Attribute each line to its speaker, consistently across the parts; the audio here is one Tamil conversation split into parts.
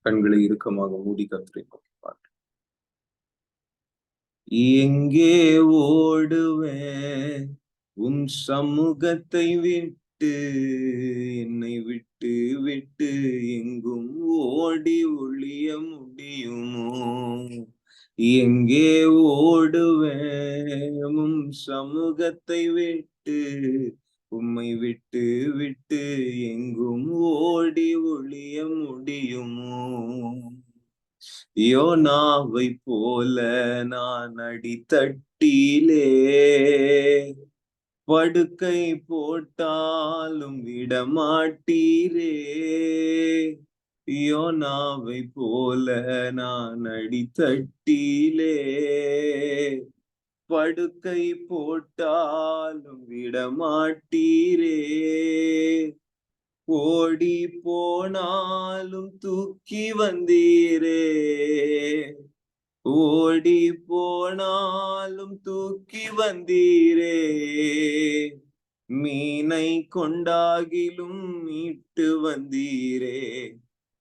Speaker 1: கண்களை இறுக்கமாக மூடி கர்த்தரை நோக்கி பார். எங்கே ஓடுவேன் உன் சமூகத்தை விட்டு, என்னை விட்டு விட்டு எங்கும் ஓடி ஒளிய முடியுமோ? எங்கே ஓடுவேன் உன் சமூகத்தை விட்டு, உம்மை விட்டு விட்டு எங்கும் ஓடி ஒளிய முடியுமோ? யோனாவை போல நான் அடித்தட்டிலே படுக்கை போட்டாலும் விடமாட்டீரே. யோனாவை போல நான் அடித்தட்டிலே படுக்கை போட்டாலும் விடமாட்டீரே. ஓடி போனாலும் தூக்கி வந்தீரே, ஓடி போனாலும் தூக்கி வந்தீரே. மீனை கொண்டாகிலும் மீட்டு வந்தீரே.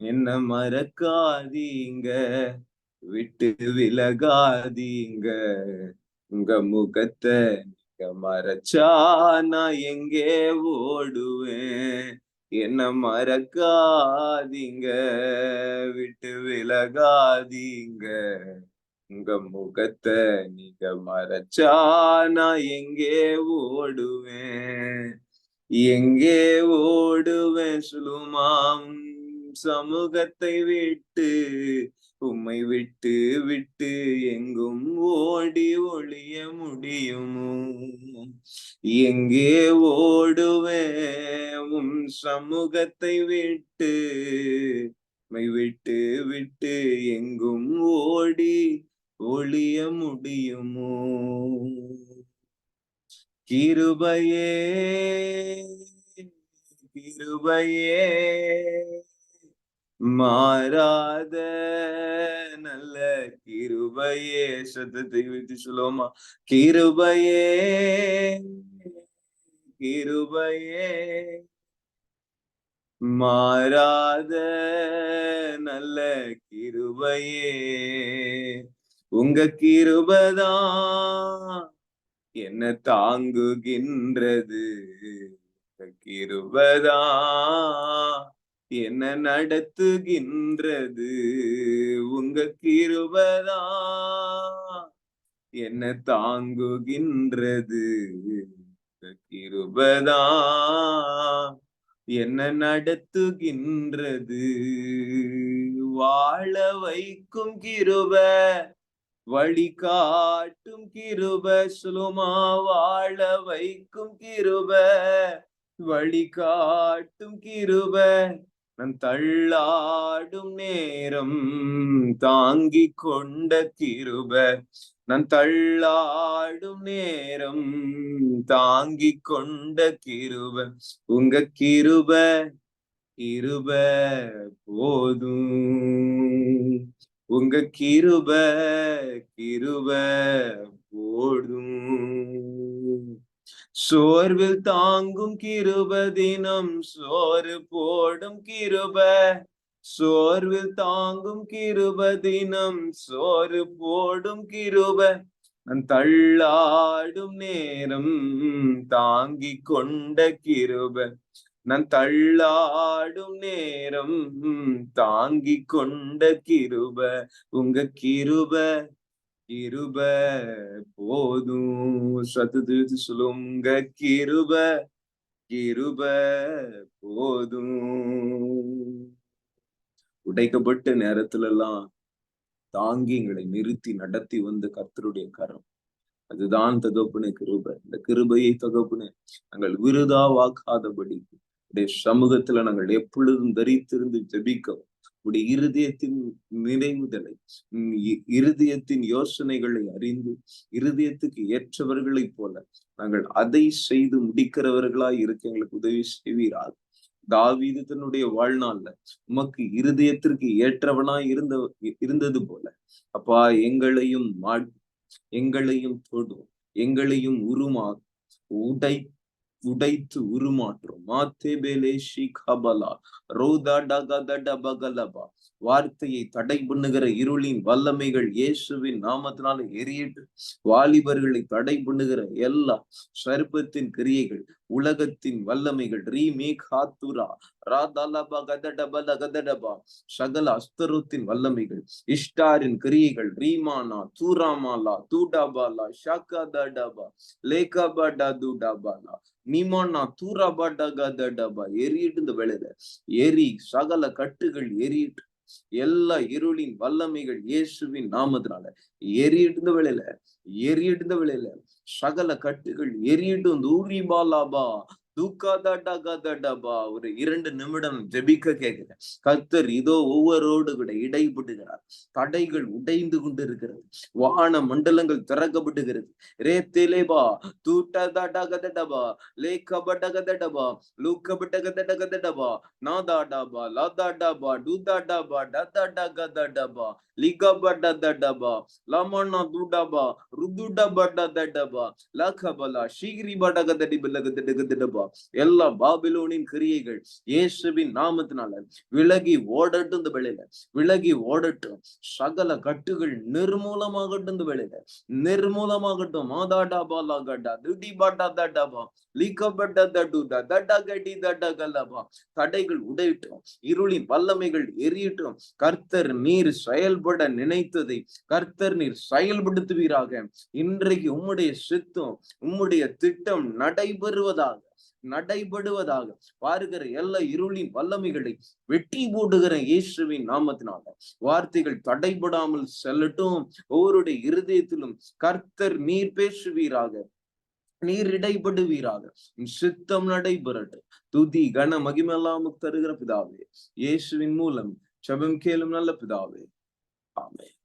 Speaker 1: என்ன மறக்காதீங்க, விட்டு விலகாதீங்க. உங்க முகத்தை நீங்க மறைச்சா நான் எங்கே ஓடுவேன்? என்ன மறக்காதீங்க, விட்டு விலகாதீங்க. உங்க முகத்தை நீங்க மறைச்சா நான் எங்கே ஓடுவேன்? எங்கே ஓடுவேன் சுலுமாம் சமூகத்தை விட்டு, உம்மை விட்டு விட்டு எங்கும் ஓடி ஒளிய முடியுமோ? எங்கே ஓடுவேன் உம் சமூகத்தை விட்டு, உம்மை விட்டு விட்டு எங்கும் ஓடி ஒளிய முடியுமோ? கிருபையே கிருபையே மாறாத நல்ல கிருபையே. சத்தத்தை வைத்து சொல்லுவோமா? கிருபையே கிருபையே மாறாத நல்ல கிருபையே. உங்க கிருபதான் என்ன தாங்குகின்றது, கிருபதான் என்ன நடத்துகின்றது. உங்க கிருபதான் என்ன தாங்குகின்றது, கிருபதான் என்ன நடத்துகின்றது. வாழ வைக்கும் கிருப, வழி காட்டும் கிருப. சுலுமா வாழ வைக்கும் கிருப, வழி காட்டும் கிருப. நான் தள்ளாடும் நேரம் தாங்கிக் கொண்ட கிருப, நான் தள்ளாடும் நேரம் தாங்கிக் கொண்ட கிருப. உங்க கிருப கிருப போதும், உங்க கிருப கிருப போதும். சோர்வில் தாங்கும் கிருப, தினம் சோறு போடும் கிருப. சோர்வில் தாங்கும் கிருப, தினம் சோறு போடும் கிருப. நான் தள்ளாடும் நேரம் தாங்கிக் கொண்ட கிருப, நான் தள்ளாடும் நேரம் தாங்கிக் கொண்ட கிருப. உங்க கிருப கிருப போதும். சத்தத்தை சொல்லுங்க, கிருப கிருப போதும். உடைக்கப்பட்ட நேரத்துல எல்லாம் தாங்கி எங்களை நிறுத்தி நடத்தி வந்த கர்த்தருடைய கரம், அதுதான் தகப்பனே கிருபை. இந்த கிருபையை தகப்பனே நாங்கள் விருதாவாக்காதபடி உடைய சமூகத்துல நாங்கள் எப்பொழுதும் தரித்திருந்து ஜெபிக்க, உடைய இருதயத்தின் நினைவுதலை, இருதயத்தின் யோசனைகளை அறிந்து இருதயத்துக்கு ஏற்றவர்களைப் போல நாங்கள் அதை செய்து முடிக்கிறவர்களாய் இருக்க எங்களுக்கு உதவி செய்வீராக. தாவீது தன்னுடைய வாழ்நாள்ல உமக்கு இருதயத்திற்கு ஏற்றவனாய் இருந்தது போல அப்பா எங்களையும் தொடும், எங்களையும் உருமா உடை உடைத்து உருமாற்றும். வார்த்தையை தடை பண்ணுகிற இருளின் வல்லமைகள் இயேசுவின் நாமத்தினால எரியட்டு. வாலிபர்களை தடை பண்ணுகிற எல்லா சர்ப்பத்தின் கிரியைகள், உலகத்தின் வல்லமைகள், சகல அஸ்தரத்தின் வல்லமைகள், இஷ்டாரின் கிரியைகள், ரீமானா தூராமாலா தூடாபாலா ஷாகாதாடாபா லேகாபாடா தூடாபாலா நிமானா தூராபாடாகாதாடாபா எரியிட்டு இந்த வேளையில எரி, சகல கட்டுகள் எரியிட்டு. எல்லா இருளின் வல்லமைகள் இயேசுவின் நாமத்தினால எரியிட்டு வேளையில எரியிட்டு வேளையில சகல கட்டுகள் எரியிட்டு ஊரிபாலாபா தூக்காதாடாகாதாடாபா. ஒரு 2 நிமிடம் ஜெபிக்க கேட்கிறேன். கர்த்தர் இதோ ஒவ்வொருவரோடு கூட இடைப்படுகிறார். தடைகள் உடைந்து கொண்டு இருக்கிறது. வான மண்டலங்கள் திறக்கப்படுகிறது. ரேத்தேலேபா தூட்டாதாடாகாதாடாபா லேகபடகதடபா லூகபடகதடகதடபா நாதாடாபா லாதாடாபா டூதாடாபா டதாடாகதடபா லிகபடதடபா லமனா தூடாபா ருதுடபடதடபா லகபலா ஷீகிரிபடகதடிபலகதடகதடபா. எல்லா பாபிலோனின் கிரியைகள் இயேசுவின் நாமத்தினால விலகி ஓடட்டும். இந்த வேளையில விலகி ஓடட்டும். சகல கட்டுகள் நிர்மூலமாகட்டும். இந்த வேளையில நிர்மூலமாகட்டும். மாதாடாபாலாகடா துடிபாடாதாடாபா லிகபடதடுடா தடகடி தடகலபா. தடைகள் உடையட்டும். இருளின் வல்லமைகள் எரியட்டும். கர்த்தர் நீர் செயல்பட நினைத்ததை கர்த்தர் நீர் செயல்படுத்துவீராக. இன்றைக்கு உம்முடைய சித்தம், உம்முடைய திட்டம் நடைபெறுவதாக நடைபெறுவதாக. பாருகிற எல்லா இருளின் வல்லமைகளை வெட்டி போடுகிற இயேசுவின் நாமத்தினால வார்த்தைகள் தடைபடாமல் செல்லட்டும். ஒவ்வொருடைய இருதயத்திலும் கர்த்தர் நீர் பேசுவீராக, நீர் இடைப்படுவீராக. சித்தம் நடைபெறட்டும். துதி கன மகிமெல்லாம் தருகிற பிதாவே, இயேசுவின் மூலம் ஜெபம் கேளும் நல்ல பிதாவே, ஆமென்.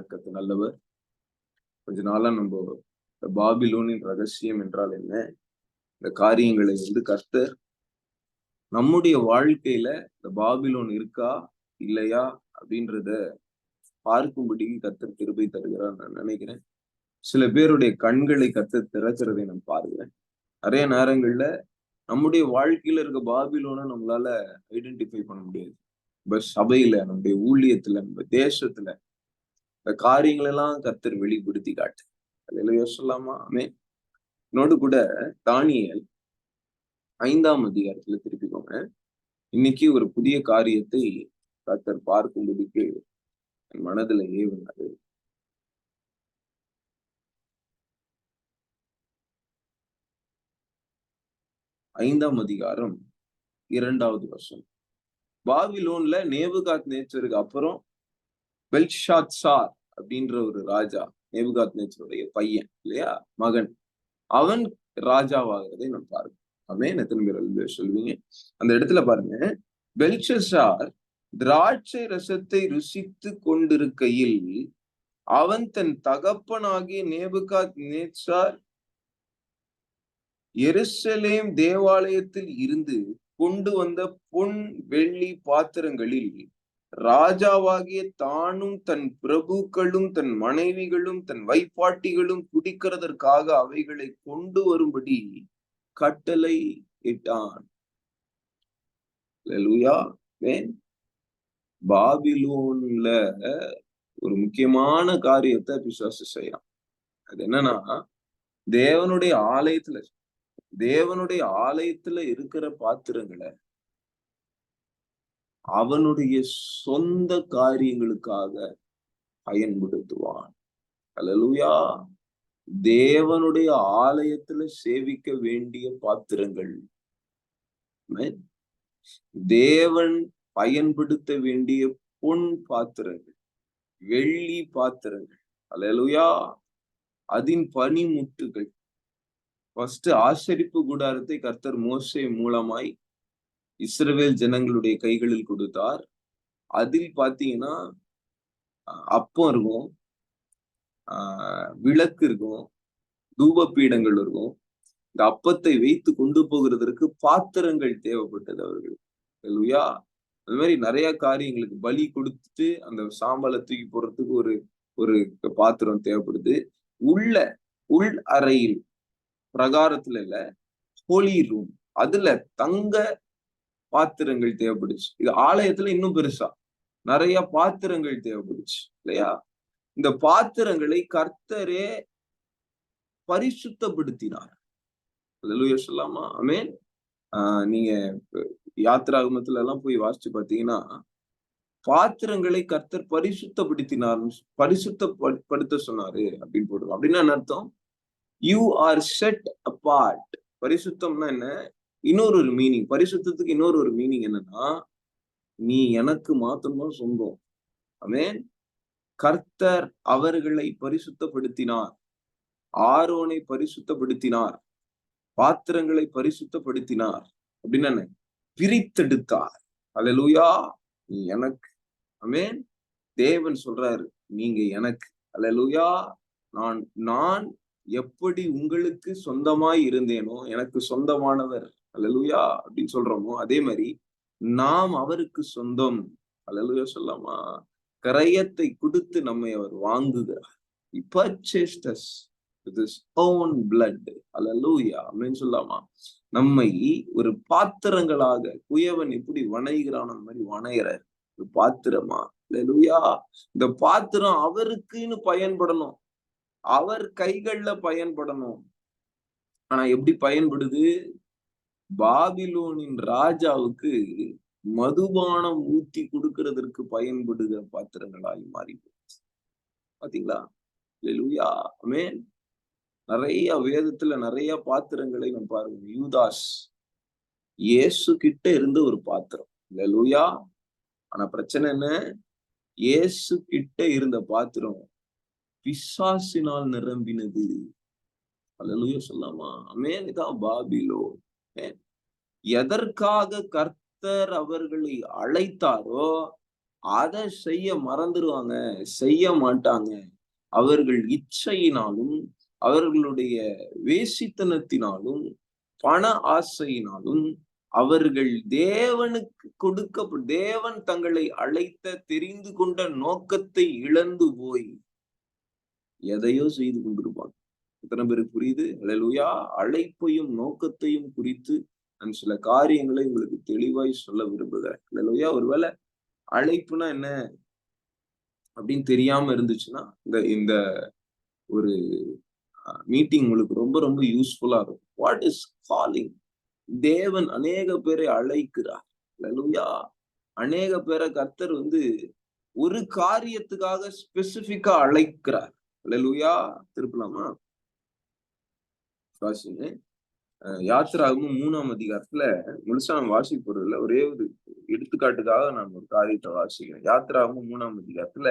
Speaker 1: கர்த்தர் நல்லவர். கொஞ்ச நாளா நம்ம பாபிலோனின் ரகசியம் என்றால் என்ன, இந்த காரியங்களை கர்த்தர் நம்முடைய வாழ்க்கையில இந்த பாபிலோன் இருக்கா இல்லையா அப்படின்றத பார்க்கும்படி கர்த்தர் கிருபை தருகிறார் நான் நினைக்கிறேன். சில பேருடைய கண்களை கர்த்தர் திறக்கிறதை நான் பார்க்கிறேன். நிறைய நேரங்கள்ல நம்முடைய வாழ்க்கையில இருக்க பாபிலோனை நம்மளால ஐடென்டிஃபை பண்ண முடியாது. சபையில, நம்முடைய ஊழியத்துல, நம்ம தேசத்துல இந்த காரியங்கள் எல்லாம் கர்த்தர் வெளிப்படுத்தி காட்டு. அதுல யோசிக்கலாமா? ஆமென். என்னோடு கூட தானியேல் 5ஆம் அதிகாரத்துல திருப்பிக்கோங்க. இன்னைக்கு ஒரு புதிய காரியத்தை கர்த்தர் பார்க்கும்படிக்கு என் மனதுல ஏவினாரு. 5ஆம் அதிகாரம் 2வது வசனம். பாபிலோன்ல நேபுகாத்நேச்சருக்கு அப்புறம் பெல்ஷாத்சார் அப்படின்ற ஒரு ராஜா, நேபுகாத்நேச்சருடைய பையன் இல்லையா, மகன், அவன் ராஜாவாகிறதை நம்ம பாருங்க. ஆமென். எத்தனை பேர் சொல்லுவீங்க? அந்த இடத்துல பாருங்க, பெல்ஷாத்சார் திராட்சை ரசத்தை ருசித்து கொண்டிருக்கையில் அவன் தன் தகப்பனாகிய நேபுகாத்நேச்சார் எருசலேம் தேவாலயத்தில் இருந்து கொண்டு வந்த பொன் வெள்ளி பாத்திரங்களில் ராஜாவாகிய தானும் தன் பிரபுக்களும் தன் மனைவிகளும் தன் வைப்பாட்டிகளும் குடிக்கிறதற்காக அவைகளை கொண்டு வரும்படி கட்டளை இட்டான். பாபிலோன்ல ஒரு முக்கியமான காரியத்தை பிசாசு செய்யறான். அது என்னன்னா, தேவனுடைய ஆலயத்துல இருக்கிற பாத்திரங்களை அவனுடைய சொந்த காரியங்களுக்காக பயன்படுத்துவான். அல்லேலூயா. தேவனுடைய ஆலயத்துல சேவிக்க வேண்டிய பாத்திரங்கள், தேவன் பயன்படுத்த வேண்டிய பொன் பாத்திரங்கள், வெள்ளி பாத்திரங்கள், அல்லேலூயா, அதின் பனிமுட்டுகள். ஃபர்ஸ்ட் ஆசரிப்பு கூடாரத்தை கர்த்தர் மோசே மூலமாய் இஸ்ரவேல் ஜனங்களுடைய கைகளில் கொடுத்தார். அதில் பாத்தீங்கன்னா அப்பம் இருக்கும், விளக்கு இருக்கும், தூப பீடங்கள் இருக்கும். இந்த அப்பத்தை வைத்து கொண்டு போகிறதற்கு பாத்திரங்கள் தேவைப்பட்டது அவர்களுக்கு. அல்லேலூயா. அது மாதிரி நிறைய காரியங்களுக்கு பலி கொடுத்துட்டு அந்த சாம்பலை தூக்கி போடுறதுக்கு ஒரு பாத்திரம் தேவைப்படுது. உள் அறையில் பிரகாரத்துல இல்ல, ஹோலி ரூம், அதுல தங்க பாத்திரங்கள் தேவைப்படுச்சு. இது ஆலயத்துல இன்னும் பெருசா நிறைய பாத்திரங்கள் தேவைப்படுச்சு இல்லையா? இந்த பாத்திரங்களை கர்த்தரே பரிசுத்தப்படுத்தினார். அல்லேலூயா சொல்லாமா? ஆமென். நீங்க யாத்திராகமத்துல எல்லாம் போய் வாசிச்சு பாத்தீங்கன்னா, பாத்திரங்களை கர்த்தர் பரிசுத்தப்படுத்தினார், பரிசுத்தப்படுத்த சொன்னாரு அப்படின்னு போடுவோம். அப்படின்னா என்ன அர்த்தம்? You are set apart. பரிசுத்தம்னா என்ன? இன்னொரு மீனிங், பரிசுத்தத்துக்கு இன்னொரு மீனிங் என்னன்னா, நீ எனக்கு மாத்திரம்தான் சொந்தம். ஆமென். கர்த்தர் அவர்களை பரிசுத்தப்படுத்தினார், ஆரோனை பரிசுத்தப்படுத்தினார், பாத்திரங்களை பரிசுத்தப்படுத்தினார். அப்படின்னு என்ன? பிரித்தெடுத்தார். அல்லேலூயா. நீ எனக்கு. ஆமென். தேவன் சொல்றாரு, நீங்க எனக்கு. அல்லேலூயா. நான் நான் எப்படி உங்களுக்கு சொந்தமாய் இருந்தேனோ, எனக்கு சொந்தமானவர் அல்லேலூயா அப்படின்னு சொல்றோமோ, அதே மாதிரி நாம் அவருக்கு சொந்தம். அல்லேலூயா சொல்லாமா? கிரயத்தை கொடுத்து நம்மை அவர் வாங்குகிறார். He purchased us with his own blood. அல்லேலூயா அப்படின்னு சொல்லாமா? நம்மை ஒரு பாத்திரங்களாக, குயவன் எப்படி வணைகிறான் அந்த மாதிரி வணைகிறார். ஒரு பாத்திரமா? அல்லேலூயா. இந்த பாத்திரம் அவருக்குன்னு பயன்படணும், அவர் கைகள்ல பயன்படணும். ஆனா எப்படி பயன்படுது? பாபிலோனின் ராஜாவுக்கு மதுபானம் ஊத்தி கொடுக்கிறதற்கு பயன்படுகிற பாத்திரங்களாய் மாறி போச்சு. பாத்தீங்களா? அல்லேலூயா. ஆமென். நிறைய வேதத்துல நிறைய பாத்திரங்களை நம்ம பாருங்க. யூதாஸ் இயேசு கிட்ட இருந்த ஒரு பாத்திரம். அல்லேலூயா. ஆனா பிரச்சனை என்ன? இயேசு கிட்ட இருந்த பாத்திரம் பிசாசினால் நிரம்பினது. அல்லேலூயா சொல்லாமா? ஆமென். இதான் பாபிலோன். எதற்காக கர்த்தர் அவர்களை அழைத்தாரோ அதை செய்ய மறந்துடுவாங்க, செய்ய மாட்டாங்க. அவர்கள் இச்சையினாலும், அவர்களுடைய வேசித்தனத்தினாலும், பண ஆசையினாலும், அவர்கள் தேவனுக்கு தேவன் தங்களை அழைத்த தெரிந்து கொண்ட நோக்கத்தை இழந்து போய் எதையோ செய்து கொண்டிருப்பாங்க. எத்தனை பேருக்கு புரியுது? அல்லேலூயா. அழைப்பையும் நோக்கத்தையும் குறித்து நான் சில காரியங்களை உங்களுக்கு தெளிவாய் சொல்ல விரும்புகிறேன். அல்லேலூயா. ஒருவேளை அழைப்புனா என்ன அப்படின்னு தெரியாம இருந்துச்சுன்னா, இந்த ஒரு மீட்டிங் உங்களுக்கு ரொம்ப ரொம்ப யூஸ்ஃபுல்லா இருக்கும். What is calling? தேவன் அநேக பேரை அழைக்கிறார். அல்லேலூயா. அநேக பேரை கர்த்தர் ஒரு காரியத்துக்காக ஸ்பெசிபிக்கா அழைக்கிறார். அல்லேலூயா. திருப்பலாமா? வாசிங்க. யாத்திராகமம் 3ஆம் அதிகாரத்துல முழுசா நம்ம வாசிக்க போறதில்ல, ஒரே ஒரு எடுத்துக்காட்டுக்காக நான் ஒரு காரியத்தை வாசிக்கிறேன். யாத்திராகமம் 3ஆம் அதிகாரத்துல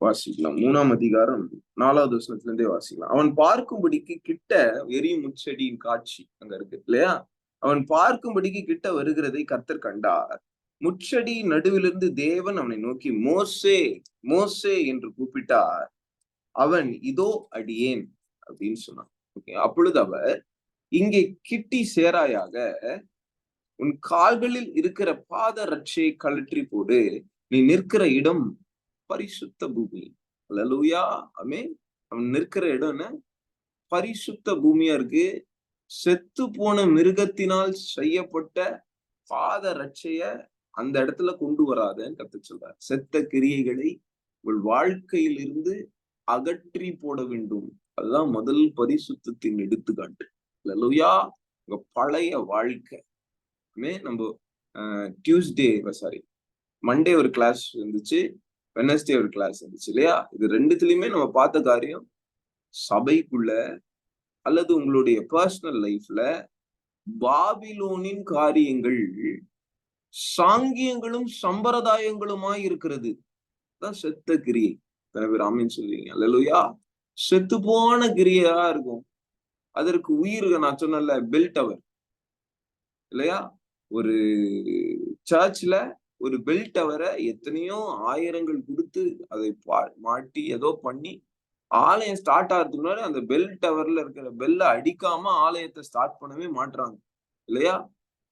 Speaker 1: வாசிக்கலாம். 3ஆம் அதிகாரம் 4வது வசனத்துல இருந்தே வாசிக்கலாம். அவன் பார்க்கும்படிக்கு கிட்ட எரியும் முச்செடியின் காட்சி அங்க இருக்கு இல்லையா? அவன் பார்க்கும்படிக்கு கிட்ட வருகிறதை கர்த்தர் கண்டார். முச்செடி நடுவிலிருந்து தேவன் அவனை நோக்கி மோசே மோசே என்று கூப்பிட்டார். அவன் இதோ அடியேன் அப்படின்னு சொன்னான். அப்பொழுது அவர், இங்கே கிட்டி சேராயாக, உன் கால்களில் இருக்கிற பாத ரட்சையை கழற்றி போடு, நீ நிற்கிற இடம் பரிசுத்த பூமி. அல்லேலூயா. ஆமென். அவன் நிற்கிற இடம் என்ன? பரிசுத்த பூமியா இருக்கு. செத்து போன மிருகத்தினால் செய்யப்பட்ட பாத ரட்சைய அந்த இடத்துல கொண்டு வராதன்னு கர்த்தர் சொல்றார். செத்த கிரியைகளை உங்கள் வாழ்க்கையில் இருந்து அகற்றி போட வேண்டும். அதுதான் முதல் பரிசுத்தத்தின் எடுத்துக்காட்டு. அல்லேலூயா. உங்க பழைய வாழ்க்கை. நம்ம மண்டே ஒரு கிளாஸ் இருந்துச்சு, வெட்னஸ்டே ஒரு கிளாஸ் இருந்துச்சு இல்லையா? இது ரெண்டுத்துலயுமே நம்ம பார்த்த காரியம், சபைக்குள்ள அல்லது உங்களுடைய பர்சனல் லைஃப்ல பாபிலோனின் காரியங்கள் சாங்கியங்களும் சம்பிரதாயங்களுமாய் இருக்கிறது. செத்த கிரியை. ஆமென் சொல்லுவீங்க. அல்லேலூயா. செத்து போன கிரியா இருக்கும். அதற்கு உயிர், நான் சொன்னல, பெல் டவர் இல்லையா? ஒரு சர்ச்ல ஒரு பெல் டவரை எத்தனையோ ஆயிரங்கள் கொடுத்து அதை மாட்டி ஏதோ பண்ணி ஆலயம் ஸ்டார்ட் ஆகிறதுக்கு முன்னாடி அந்த பெல் டவர்ல இருக்கிற பெல்ல அடிக்காம ஆலயத்தை ஸ்டார்ட் பண்ணவே மாட்றாங்க இல்லையா?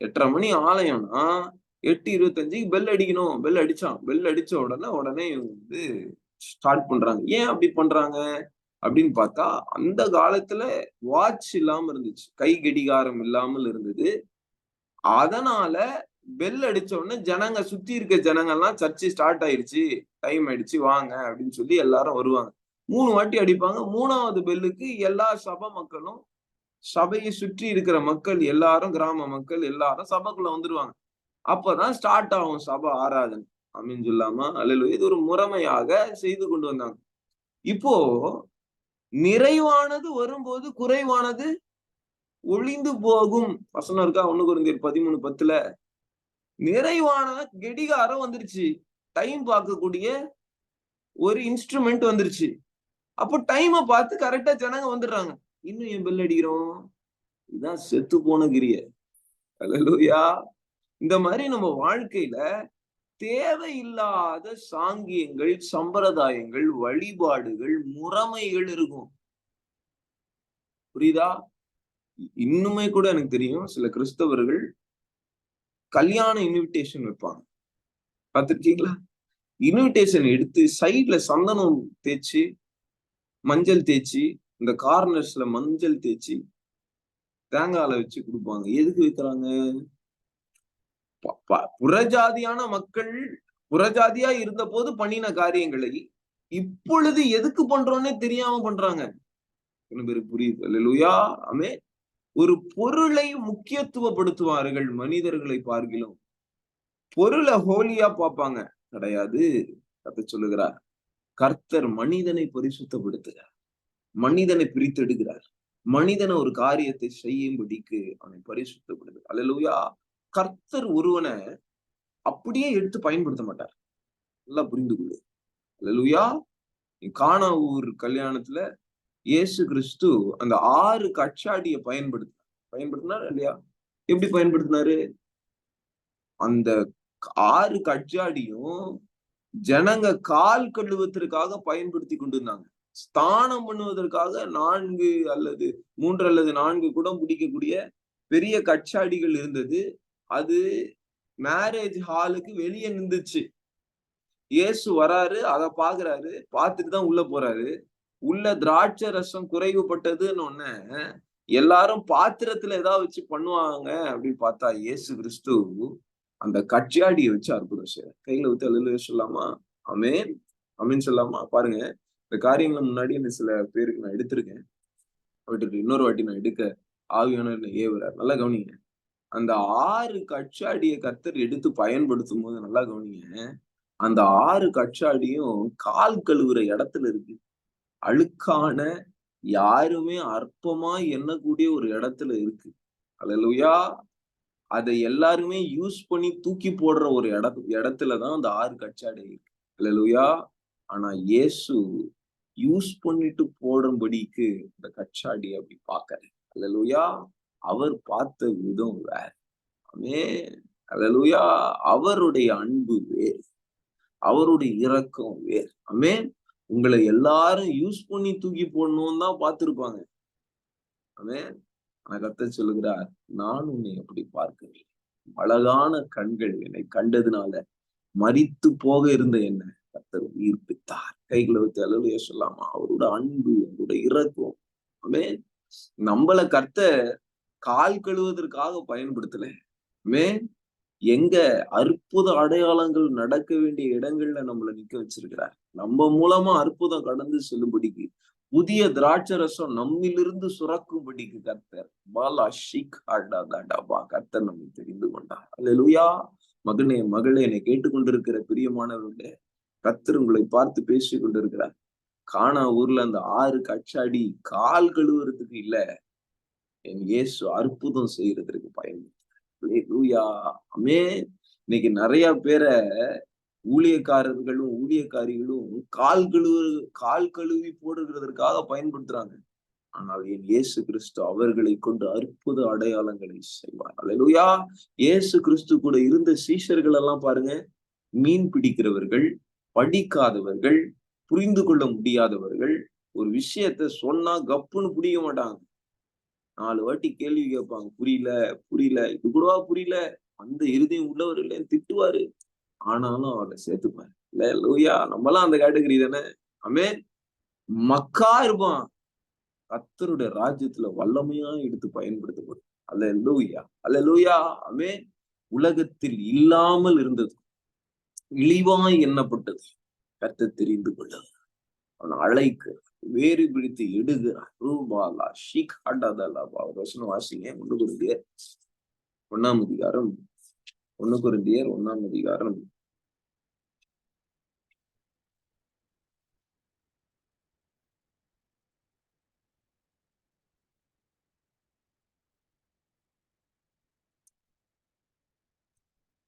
Speaker 1: 8:30 மணி ஆலயம்னா 8:25க்கு பெல் அடிக்கணும். பெல் அடிச்சான். பெல் அடிச்ச உடனே இவங்க வந்து ஸ்டார்ட் பண்றாங்க. ஏன் அப்படி பண்றாங்க அப்படின்னு பார்த்தா, அந்த காலத்துல வாட்ச் இல்லாம இருந்துச்சு. கை கடிகாரம் இல்லாமல் இருந்தது. அதனால பெல் அடிச்ச உடனே ஜனங்க சுத்தி இருக்க ஜனங்கள்லாம் சர்ச்சு ஸ்டார்ட் ஆயிருச்சு, டைம் ஆயிடுச்சு வாங்க அப்படின்னு சொல்லி எல்லாரும் வருவாங்க. 3 வாட்டி அடிப்பாங்க. 3வது பெல்லுக்கு எல்லா சபை மக்களும், சபையை சுற்றி இருக்கிற மக்கள் எல்லாரும், கிராம மக்கள் எல்லாரும் சபைக்குள்ள வந்துருவாங்க. அப்பதான் ஸ்டார்ட் ஆகும் சபை ஆராதனை. ஆமென் சொல்லாமா? அல்லேலூயா. இது ஒரு முறைமையாக செய்து கொண்டு வந்தாங்க. இப்போ நிறைவானது வரும்போது குறைவானது ஒழிந்து போகும். வசனம் இருக்கா? 1 கொரிந்தியர் 13:10. நிறைவான கடிகாரம் வந்துருச்சு. டைம் பார்க்கக்கூடிய ஒரு இன்ஸ்ட்ருமெண்ட் வந்துருச்சு. அப்போ டைம பார்த்து கரெக்டா ஜனங்க வந்துடுறாங்க. இன்னும் ஏன் பெல் அடிக்கிறோம்? இதான் செத்து போன கிரிய. அல்லேலூயா. இந்த மாதிரி நம்ம வாழ்க்கையில தேவையில்லாத சாங்கியங்கள், சம்பிரதாயங்கள், வழிபாடுகள், முறைமைகள் இருக்கும். புரியுதா? இன்னுமே கூட எனக்கு தெரியும் சில கிறிஸ்தவர்கள் கல்யாண இன்விடேஷன் வைப்பாங்க. பார்த்திருக்கீங்களா? இன்விடேஷன் எடுத்து சைட்ல சந்தனம் தேய்ச்சு, மஞ்சள் தேய்ச்சு, இந்த கார்னர்ஸ்ல மஞ்சள் தேய்ச்சு, தேங்காய்ல வச்சு குடுப்பாங்க. எதுக்கு வைக்கிறாங்க? புறஜாதியான மக்கள் புறஜாதியா இருந்தபோது பண்ணின காரியங்களை இப்பொழுது எதுக்கு பண்றோம்னே தெரியாம பண்றாங்க. பேருக்கு புரியுது? அல்லேலூயா. ஆமென். ஒரு பொருளை முக்கியத்துவப்படுத்துவார்கள் மனிதர்களை பார்க்கிலும். பொருளை ஹோலியா பார்ப்பாங்க. கிடையாது. கர்த்தர் சொல்லுகிறார். கர்த்தர் மனிதனை பரிசுத்தப்படுத்துகிறார். மனிதனை பிரித்தெடுக்கிறார். மனிதனை ஒரு காரியத்தை செய்யும்படிக்கு அவனை பரிசுத்தப்படுது. அல்லேலூயா. கர்த்தர் ஒருவனை அப்படியே எடுத்து பயன்படுத்த மாட்டார். நல்லா புரிந்து கொள்ளு. அல்லேலூயா. கானா ஊர் கல்யாணத்துல இயேசு கிறிஸ்து அந்த 6 கச்சாடியை பயன்படுத்தினார் இல்லையா? எப்படி பயன்படுத்தினாரு? அந்த 6 கச்சாடியும் ஜனங்க கால் கழுவத்திற்காக பயன்படுத்தி கொண்டிருந்தாங்க. ஸ்தானம் பண்ணுவதற்காக 4 அல்லது 3 அல்லது 4 குடம் பிடிக்கக்கூடிய பெரிய கச்சாடிகள் இருந்தது. அது மேரேஜ் ஹாலுக்கு வெளியே நின்றுச்சு. இயேசு வராரு, அத பாக்குறாரு, பார்த்துட்டு தான் உள்ள போறாரு. உள்ள திராட்சை ரசம் குறைவுபட்டதுன்னு உடனே எல்லாரும் பாத்திரத்துல ஏதாவது வச்சு பண்ணுவாங்க அப்படின்னு பார்த்தா இயேசு கிறிஸ்து அந்த கச்சாடியை வச்சு அற்புதம் செய்யறார். கையில ஊத்தி அல்லேலூயா சொல்லாமா? ஆமென். ஆமென் சொல்லாமா? பாருங்க, இந்த காரியங்களை முன்னாடி இந்த சில பேருக்கு நான் எடுத்திருக்கேன். விட்டுட்டு இன்னொரு வாட்டி நான் எடுக்க ஆவியானவர் ஏவுறார். நல்லா கவனிங்க. அந்த 6 கச்சாடியை கர்த்தர் எடுத்து பயன்படுத்தும் போது நல்லா கவனிங்க. அந்த 6 கச்சாடியும் கால் கழுவுற இடத்துல இருக்கு. அழுக்கான, யாருமே அற்பமா எண்ணக்கூடிய ஒரு இடத்துல இருக்கு. அல்லேலூயா. அதை எல்லாருமே யூஸ் பண்ணி தூக்கி போடுற ஒரு இடத்துலதான் அந்த 6 கச்சாடி இருக்கு. அல்லேலூயா. ஆனா இயேசு யூஸ் பண்ணிட்டு போடும்படிக்கு இந்த கச்சாடி அப்படி பார்க்கல. அல்லேலூயா. அவர் பார்த்த விதம் வேற. ஆமென். அல்லேலூயா. அவருடைய அன்பு வேறு. அவருடைய இரக்கம் வேறு. ஆமென். உங்களை எல்லாரும் யூஸ் பண்ணி தூக்கி போடணும்னு தான் பார்த்திருப்பாங்க. ஆமென். ஆனா கர்த்தர் சொல்லுகிறார், நான் உன்னை அப்படி பார்க்கவில்லை. அழகான கண்கள் என்னை கண்டதுனால மரித்து போக இருந்த என்ன கர்த்தர் உயிர்ப்பித்தார். கைகளை வச்சு அல்லேலூயா சொல்லாமா? அவரோட அன்பு, அவரோட இரக்கம். ஆமென். நம்மள கர்த்தர் கால் கழுவதற்காக பயன்படுத்தல. ஆமென். எங்க அற்புத அடையாளங்கள் நடக்க வேண்டிய இடங்கள்ல நம்மள நிக்க வச்சிருக்கிறார். நம்ம மூலமா அற்புதம் கடந்து செல்லும்படிக்கு, புதிய திராட்சை ரசம் நம்மிலிருந்து சுரக்கும்படிக்கு கர்த்தர் கர்த்தர் நம்மை தெரிந்து கொண்டார். அல்லேலூயா. மகனே, மகளே, என்னை கேட்டுக்கொண்டிருக்கிற பிரியமானவர்களே, கர்த்தர் உங்களை பார்த்து பேசிக் கொண்டிருக்கிறார். கானா ஊர்ல அந்த 6 கச்சாடி கால் கழுவுறதுக்கு இல்ல, என் இயேசு அற்புதம் செய்யறதற்கு பயன்படுத்த. அல்லேலூயா. ஆமென். இன்னைக்கு நிறைய பேரை ஊழியக்காரர்களும் ஊழியக்காரிகளும் கால் கழுவி போடுகிறதற்காக பயன்படுத்துறாங்க. ஆனால் என் இயேசு கிறிஸ்து அவர்களை கொண்டு அற்புத அடையாளங்களை செய்வார். அல்லேலூயா. இயேசு கிறிஸ்து கூட இருந்த சீஷர்கள் எல்லாம் பாருங்க, மீன் பிடிக்கிறவர்கள், படிக்காதவர்கள், புரிந்து கொள்ள முடியாதவர்கள், ஒரு விஷயத்த சொன்னா கப்புன்னு புரிய மாட்டாங்க. 4 வாட்டி கேள்வி கேட்பாங்க. புரியல, புரியல, இது கூடவா புரியல? அந்த இருதயம் உள்ளவர் இல்லைன்னு திட்டுவாரு. ஆனாலும் அவரை சேர்த்துப்பாரு. அல்லேலூயா! நம்மலாம் அந்த கேட்டகரி தானே. ஆமென். மக்கா இருப்பான். கர்த்தருடைய ராஜ்யத்துல வல்லமையா எடுத்து பயன்படுத்தப்படும். அல்லேலூயா! அல்லேலூயா! ஆமென். உலகத்தில் இல்லாமல் இருந்தது. இழிவாய் எண்ணப்பட்டது. கர்த்தர் தெரிந்து கொள்ளுகிறார். அவன் அழைக்கிறார். வேறு பிடித்து எடுகிறார். ரூபாலா ஷிக் ஹடதலபா. ஒரு வசனம் வாசிங்க. 1 கொரிந்தியர் 1ஆம் அதிகாரம் 1 கொரிந்தியர் 1ஆம் அதிகாரம்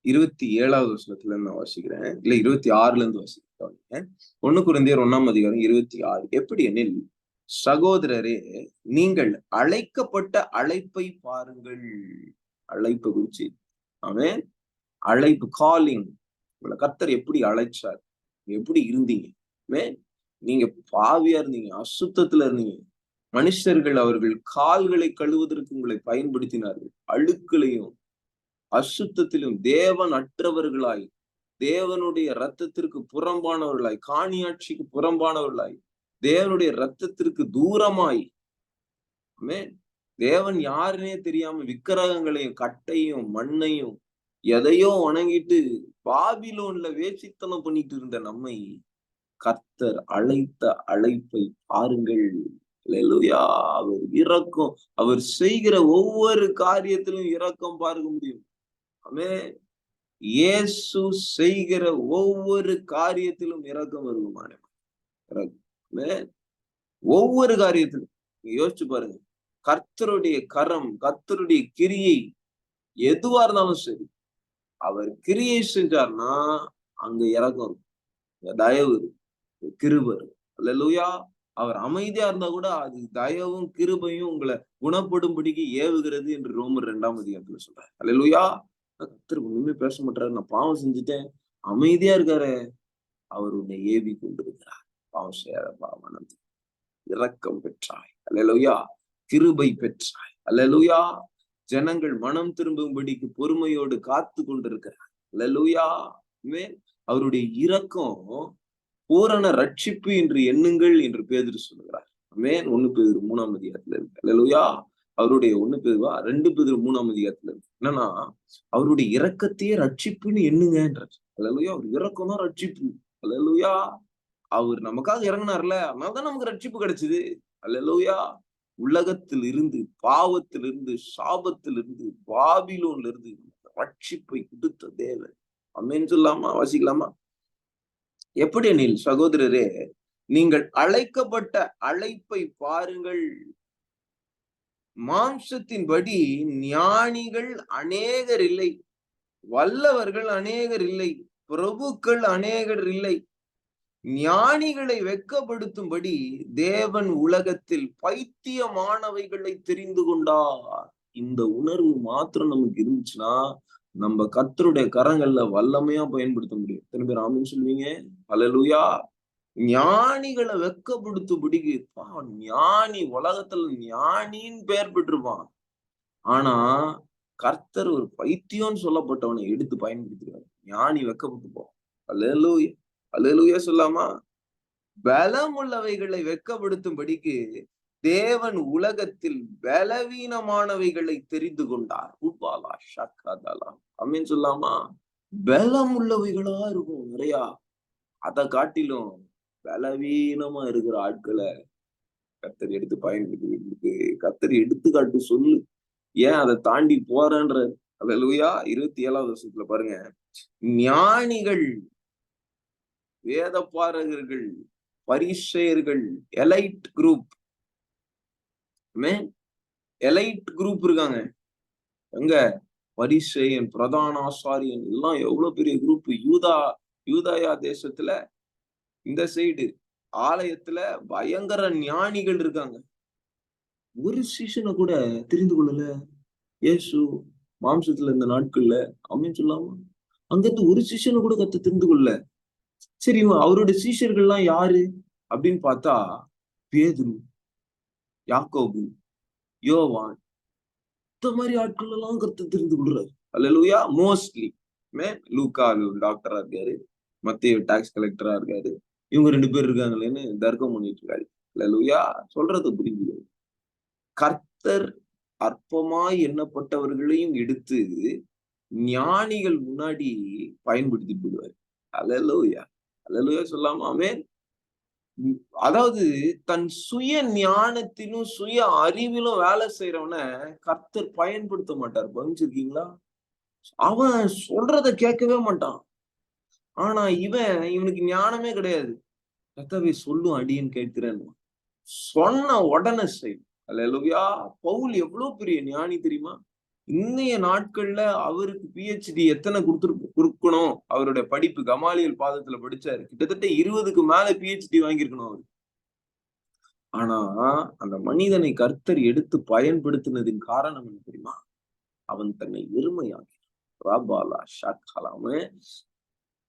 Speaker 1: 27வது வசனத்துல இருந்து நான் வாசிக்கிறேன். இல்ல 26ல இருந்து வாசிக்கிறேன். 1 கொரிந்தியர் 1ஆம் அதிகாரம் 26. எப்படி எனில், சகோதரரே, நீங்கள் அழைக்கப்பட்ட அழைப்பை பாருங்கள். அழைப்பை குறிச்சு. ஆமென். அழைப்பு, காலிங். உங்களை கர்த்தர் எப்படி அழைச்சார்? எப்படி இருந்தீங்க? ஆமென். நீங்க பாவியா இருந்தீங்க, அசுத்தத்துல இருந்தீங்க. மனுஷர்கள் அவர்கள் கால்களை கழுவுவதற்கு உங்களை பயன்படுத்தினார்கள். அழுக்குலையும் அசுத்தத்திலும் தேவன் அற்றவர்களாய், தேவனுடைய இரத்தத்திற்கு புறம்பானவர்களாய், காணியாட்சிக்கு புறம்பானவர்களாய், தேவனுடைய இரத்தத்திற்கு தூரமாய், ஆமென், தேவன் யாருன்னே தெரியாம விக்கிரகங்களையும் கட்டையும் மண்ணையும் எதையோ வணங்கிட்டு பாபிலோன்ல வேசித்தனம் பண்ணிட்டு இருந்த நம்மை கர்த்தர் அழைத்த அழைப்பை பாருங்கள். அல்லேலூயா! அவர் இரக்கம், அவர் செய்கிற ஒவ்வொரு காரியத்திலும் இரக்கம் பார்க்க முடியும். ஆமென். இயேசு செய்கிற ஒவ்வொரு காரியத்திலும் இரக்கம் வருமானவர். ஆமென். ஒவ்வொரு காரியத்திலும் யோசிச்சு பாருங்க. கர்த்தருடைய கரம், கர்த்தருடைய கிரியை எதுவா இருந்தாலும் சரி, அவர் கிரியை செஞ்சார்னா அங்க இரக்கம் இருக்கும், தயவு இருக்கும், கிருபை இருக்கும். அல்லேலூயா! அவர் அமைதியா இருந்தா கூட அது தயவும் கிருபையும் உங்களை குணப்படும்படிக்கு ஏவுகிறது என்று ரோமர் 2ஆம் அதிகாரத்துல சொல்றாரு. அல்லேலூயா! கர்த்தர் ஒண்ணுமே பேச மாட்டாரு, நான் பாவம் செஞ்சுட்டேன், அமைதியா இருக்காரு. அவர் உன்னை ஏவி கொண்டிருக்கிறார். பாவம் செய்யாத பாவம் இரக்கம் பெற்றாய். அல்லேலூயா! கிருபை பெற்றாய். அல்லேலூயா! ஜனங்கள் மனம் திரும்பும்படிக்கு பொறுமையோடு காத்து கொண்டிருக்கிறார். அல்லேலூயா! ஆமென். அவருடைய இரக்கம் பூரண ரட்சிப்பு என்று எண்ணுங்கள் என்று பேதுரு சொல்லுகிறார். ஆமென். 1 பேதுரு 3ஆம் அதிகாரத்துல இருக்கு. அல்லேலூயா! அவருடைய 1 பேதுருவா 2 பேதுரு 3ஆம் அதிகாரத்துல இருக்கு. என்னன்னா, அவருடைய இரக்கத்தையே ரட்சிப்புன்னு எண்ணுங்கன்றார். அல்லேலூயா! அவர் இரக்கம் தான் ரட்சிப்பு. அல்லேலூயா! அவர் நமக்காக இறங்கினார்ல, அதனாலதான் நமக்கு ரட்சிப்பு கிடைச்சது. அல்லேலூயா! உலகத்தில் இருந்து, பாவத்திலிருந்து, சாபத்திலிருந்து, பாபிலோன்ல இருந்து ரட்சிப்பை கொடுத்த தேவன். ஆமென் சொல்லாமா? வாசிக்கலாமா? எப்படி எனில், சகோதரரே, நீங்கள் அழைக்கப்பட்ட அழைப்பை பாருங்கள். மாம்சத்தின்படி ஞானிகள் அநேகர் இல்லை, வல்லவர்கள் அநேகர் இல்லை, பிரபுக்கள் அநேகர் இல்லை. ஞானிகளை வெட்கப்படுத்தும்படி தேவன் உலகத்தில் பைத்தியமானவைகளை தெரிந்து கொண்டார். இந்த உணர்வு மாத்திரம் நமக்கு இருந்துச்சுன்னா நம்ம கர்த்தருடைய கரங்கள்ல வல்லமையா பயன்படுத்த முடியும். எத்தனை பேர் ஆமென் சொல்லுவீங்க? அல்லேலூயா! ஞானிகளை வெட்கப்படுத்தும்படிக்கு, ஞானி உலகத்துல ஞானின்னு பெயர் பெற்றிருப்பான். ஆனா கர்த்தர் ஒரு பைத்தியம்னு சொல்லப்பட்டவனை எடுத்து பயன்படுத்துறாரு. ஞானி வெட்கப்பட்டு போவான். அல்லேலூயா! அல்லேலூயா சொல்லாமா? பலம் உள்ளவைகளை வெட்கப்படுத்தும்படிக்கு தேவன் உலகத்தில் பலவீனமானவைகளை தெரிந்து கொண்டார். உபாலா ஷக்கதலா. ஆமென் சொல்லாமா? பலம் உள்ளவைகளா இருக்கும் நிறையா. அதை காட்டிலும் பலவீனமா இருக்கிற ஆட்களை கர்த்தர் எடுத்து பயன்படுத்தி, கர்த்தர் எடுத்துக்காட்டு சொல்லு. ஏன் அதை தாண்டி போறன்ற? அல்லேலூயா! 27வது வருஷத்துல பாருங்க, ஞானிகள், வேதபாரகர்கள், பரிசேயர்கள், எலைட் குரூப், எலைட் குரூப் இருக்காங்க. எங்க? பரிசேயன், பிரதான ஆசாரியன், எல்லாம் எவ்வளவு பெரிய குரூப். யூதாயா தேசத்துல இந்த சைடு ஆலயத்துல பயங்கர ஞானிகள் இருக்காங்க. ஒரு சீசனை கூட தெரிந்து கொள்ளல இயேசு மாம்சத்துல இந்த நாட்கள்ல. ஆமென் சொல்லாமா? அங்கிருந்து ஒரு சீசனை கூட தெரிந்து கொள்ளல. சரி, அவருடைய சீஷர்கள்லாம் யாரு அப்படின்னு பார்த்தா, பேதுரு, யாக்கோபு, யோவான், இந்த மாதிரி ஆட்கள் எல்லாம் கர்த்தர் தெரிந்து கொள்றாரு. அல்லேலூயா. மோஸ்ட்லி லூக்கா டாக்டரா இருக்காரு, மத்தேயு டாக்ஸ் கலெக்டரா இருக்காரு, இவங்க 2 பேர் இருக்காங்களேன்னு தர்க்கம் பண்ணிட்டு இருக்காரு. அல்லேலூயா. சொல்றது புரிஞ்சுது. கர்த்தர் அற்பமாய் எண்ணப்பட்டவர்களையும் எடுத்து ஞானிகள் முன்னாடி பயன்படுத்தி போடுவாரு. அல்லேலூயா. அல்லேலூயா சொல்லாமா? ஆமென். அதாவது தன் சுய ஞானத்திலும் சுய அறிவிலும் வேலை செய்யறவன கர்த்தர் பயன்படுத்த மாட்டார். கவனிச்சிருக்கீங்களா? அவன் சொல்றத கேட்கவே மாட்டான். ஆனா இவனுக்கு ஞானமே கிடையாது. கர்த்தாவே சொல்லும் அடியேன் கேட்கிறேன். சொன்ன உடனே செய். அல்லேலூயா. பவுல் எவ்வளவு பெரிய ஞானி தெரியுமா? இன்னைய நாட்கள்ல அவருக்கு PhD எத்தனை கொடுக்கணும்? அவருடைய படிப்பு கமாலியல் பாதத்துல படிச்சாரு. கிட்டத்தட்ட 20க்கு மேல PhD வாங்கியிருக்கணும் அவரு. ஆனா அந்த மனிதனை கர்த்தர் எடுத்து பயன்படுத்தினதின் காரணம் என்ன தெரியுமா? அவன் தன்னை வெறுமையாக்கி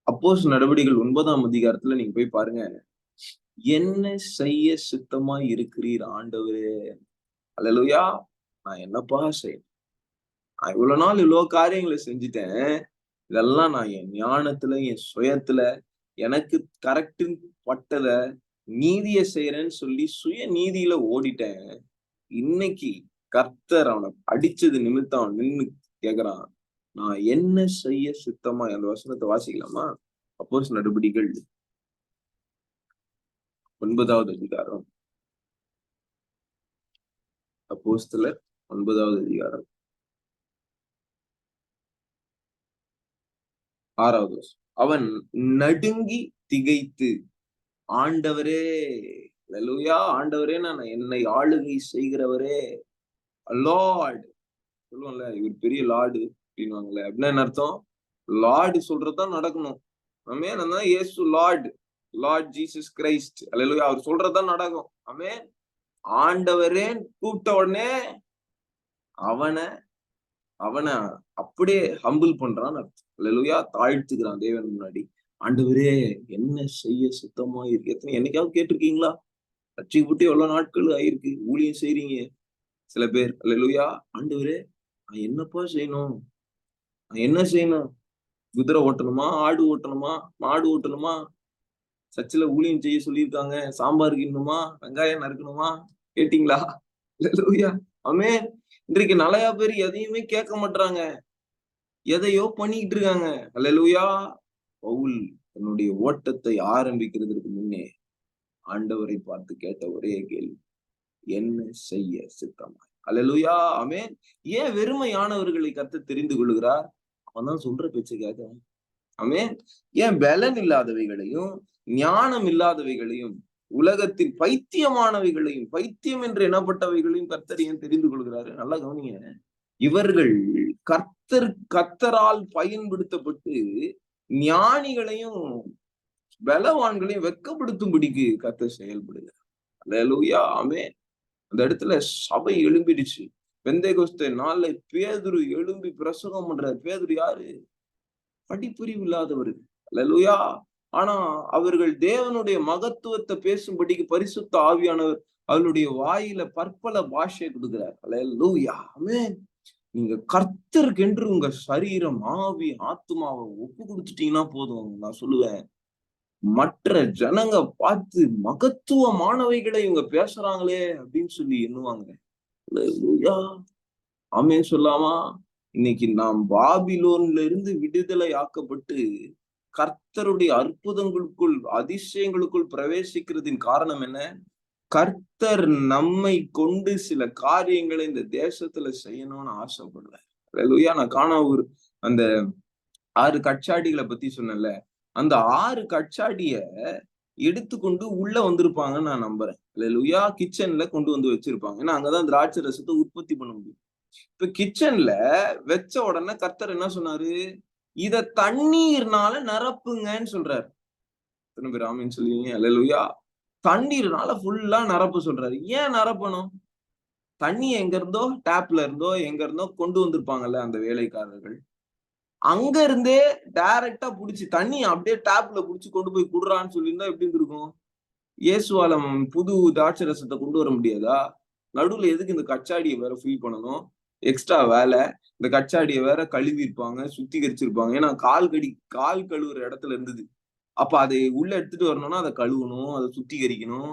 Speaker 1: அப்போஸ்தலர் நடவடிக்கைகள் 9ஆம் அதிகாரத்துல நீங்க போய் பாருங்க. என்ன செய்ய சித்தமாய் இருக்கிறீர் ஆண்டவரே? அல்லேலூயா. நான் என்னப்பா செய்ய? நான் இவ்வளவு நாள் இவ்வளவு காரியங்களை செஞ்சுட்டேன். இதெல்லாம் நான் என் ஞானத்துல, என் சுயத்துல, எனக்கு கரெக்டுன்னு பட்டத நீதிய செய்யறேன்னு சொல்லி சுய நீதியில ஓடிட்டேன். இன்னைக்கு கர்த்தர் அவனை அடிச்சது நிமித்தம் அவன் நின்னு கேக்குறான், நான் என்ன செய்ய சித்தமா? அந்த வசனத்தை வாசிக்கலாமா? அப்போஸ்தலர் நடவடிக்கைகள் 9வது அதிகாரம். அப்போஸ்தலர் 9வது அதிகாரம் 6வது வசனம். அவன் நடுங்கி திகைத்து, ஆண்டவரே, அல்லேலூயா, ஆண்டவரே, நான் என்னை ஆளுகை செய்கிறவரே, லார்ட் சொல்லுவோம்ல, இவர் பெரிய லார்டு அப்படின்வாங்கல்ல, அப்படின்னா என்ன அர்த்தம்? லார்டு சொல்றதுதான் நடக்கணும். ஆமென். அதான் இயேசு லார்ட், லார்ட் ஜீசஸ் கிரைஸ்ட். அல்லேலூயா. அவர் சொல்றதுதான் நடக்கும். ஆமென். ஆண்டவரே கூப்பிட்ட உடனே அவனை அவனை அப்படியே ஹம்பிள் பண்றான்னு அர்த்தம். அல்லேலூயா. தாழ்த்துக்கிறான் தேவன் முன்னாடி. ஆண்டவரே, என்ன செய்ய சுத்தமா இருக்கு? என்னைக்காவது கேட்டிருக்கீங்களா? ரட்சிக்கப்பட்டு எவ்வளவு நாட்கள் ஆயிருக்கு, ஊழியம் செய்றீங்க சில பேர். அல்லேலூயா. ஆண்டவரே, நான் என்னப்பா செய்யணும்? நான் என்ன செய்யணும்? குதிரை ஓட்டணுமா? ஆடு ஓட்டணுமா? மாடு ஓட்டணுமா? சர்ச்சில் ஊழியம் செய்ய சொல்லியிருக்காங்க. சாம்பார் கிண்டணுமா? வெங்காயம் நறுக்கணுமா? கேட்டீங்களா? அல்லேலூயா. ஆமென். இன்றைக்கு நிறைய பேர் எதையுமே கேட்க மாட்டாங்க, எதையோ பண்ணிக்கிட்டு இருக்காங்க. அல்லேலூயா. பவுல் தன்னுடைய ஓட்டத்தை ஆரம்பிக்கிறதுக்கு முன்னே ஆண்டவரை பார்த்து கேட்ட ஒரே கேள்வி, என்ன செய்ய சித்தமா? அல்லேலூயா. ஆமென். ஏன் வெறுமையானவர்களை கர்த்தர் தெரிந்து கொள்கிறார்? அவன் தான் சொல்ற பேச்சை கேட்கிறான். ஆமென். ஏன் பலன் இல்லாதவைகளையும் ஞானம் இல்லாதவைகளையும் உலகத்தில் பைத்தியமானவைகளையும், பைத்தியம் என்று எண்ணப்பட்டவைகளையும் கர்த்தர் ஏன் தெரிந்து கொள்கிறாரு? நல்லா கவனிங்க. இவர்கள் கர்த்தரால் பயன்படுத்தப்பட்டு ஞானிகளையும் பலவான்களையும் வெட்கப்படுத்தும்படிக்கு கர்த்தர் செயல்படுகிறார். அல்லேலூயா. ஆமென். அந்த இடத்துல சபை எழும்பிடுச்சு. பெந்தேகோஸ்தே நாள்ல பேதுரு எழும்பி பிரசங்கம் பண்றாரு. பேதுரு யாரு? படிப்பறிவு இல்லாதவர்கள். அல்லேலூயா. ஆனா அவர்கள் தேவனுடைய மகத்துவத்தை பேசும்படிக்கு பரிசுத்த ஆவியானவர் அவருடைய வாயில பற்பல பாஷை கொடுக்கிறார். அல்லேலூயா. ஆமென். நீங்க கர்த்தருக்கு என்று உங்க சரீரம், ஆவி, ஆத்துமாவை ஒப்பு கொடுத்துட்டீங்கன்னா போதும். நான் சொல்லுவேன், மற்ற ஜனங்க பார்த்து மகத்துவமானவைகளை இவங்க பேசுறாங்களே அப்படின்னு சொல்லி எண்ணுவாங்க. அல்லேலூயா. ஆமென் சொல்லாமா? இன்னைக்கு நாம் பாபிலோன்ல இருந்து விடுதலை ஆக்கப்பட்டு கர்த்தருடைய அற்புதங்களுக்குள், அதிசயங்களுக்குள் பிரவேசிக்கிறதின் காரணம் என்ன? கர்த்தர் நம்மை கொண்டு சில காரியங்களை இந்த தேசத்துல செய்யணும்னு ஆசைப்படுறார். அல்லேலூயா. நான் அந்த 6 கச்சாடிகளை பத்தி சொன்னேன்ல, அந்த 6 கச்சாடிய எடுத்துக்கொண்டு உள்ள வந்திருப்பாங்கன்னு நான் நம்புறேன். அல்லேலூயா. கிச்சன்ல கொண்டு வந்து வச்சிருப்பாங்க. ஏன்னா அங்கதான் திராட்சை ரசத்தை உற்பத்தி பண்ண முடியும். இப்ப கிச்சன்ல வச்ச உடனே கர்த்தர் என்ன சொன்னாரு? இத தண்ணீர்னால நிரப்புங்கன்னு சொல்றாரு. எத்தனை பேர் ஆமீன் சொல்லுவீங்க? அல்லேலூயா. தண்ணீர்னால ஃபுல்லா நிரப்ப சொல்றாரு. ஏன் நிரப்பணும்? தண்ணி எங்க இருந்தோ, டேப்ல இருந்தோ எங்க இருந்தோ கொண்டு வந்திருப்பாங்கல்ல அந்த வேலைக்காரர்கள். அங்க இருந்தே டைரக்டா புடிச்சு தண்ணி அப்படியே டேப்ல புடிச்சு கொண்டு போய் குடுறான்னு சொல்லியிருந்தா எப்படி இருந்திருக்கும்? இயேசுவால புது திராட்சை ரசத்தை கொண்டு வர முடியாதா? நடுவுல எதுக்கு இந்த கச்சாடியை வேற ஃபில் பண்ணணும்? எக்ஸ்ட்ரா வேலை. இந்த கச்சாடியை வேற கழுவி இருப்பாங்க, சுத்திகரிச்சிருப்பாங்க. ஏன்னா கால் கழுவுற இடத்துல இருந்தது. அப்ப அதை உள்ள எடுத்துட்டு வரணும்னா அதை கழுவணும், அதை சுத்திகரிக்கணும்.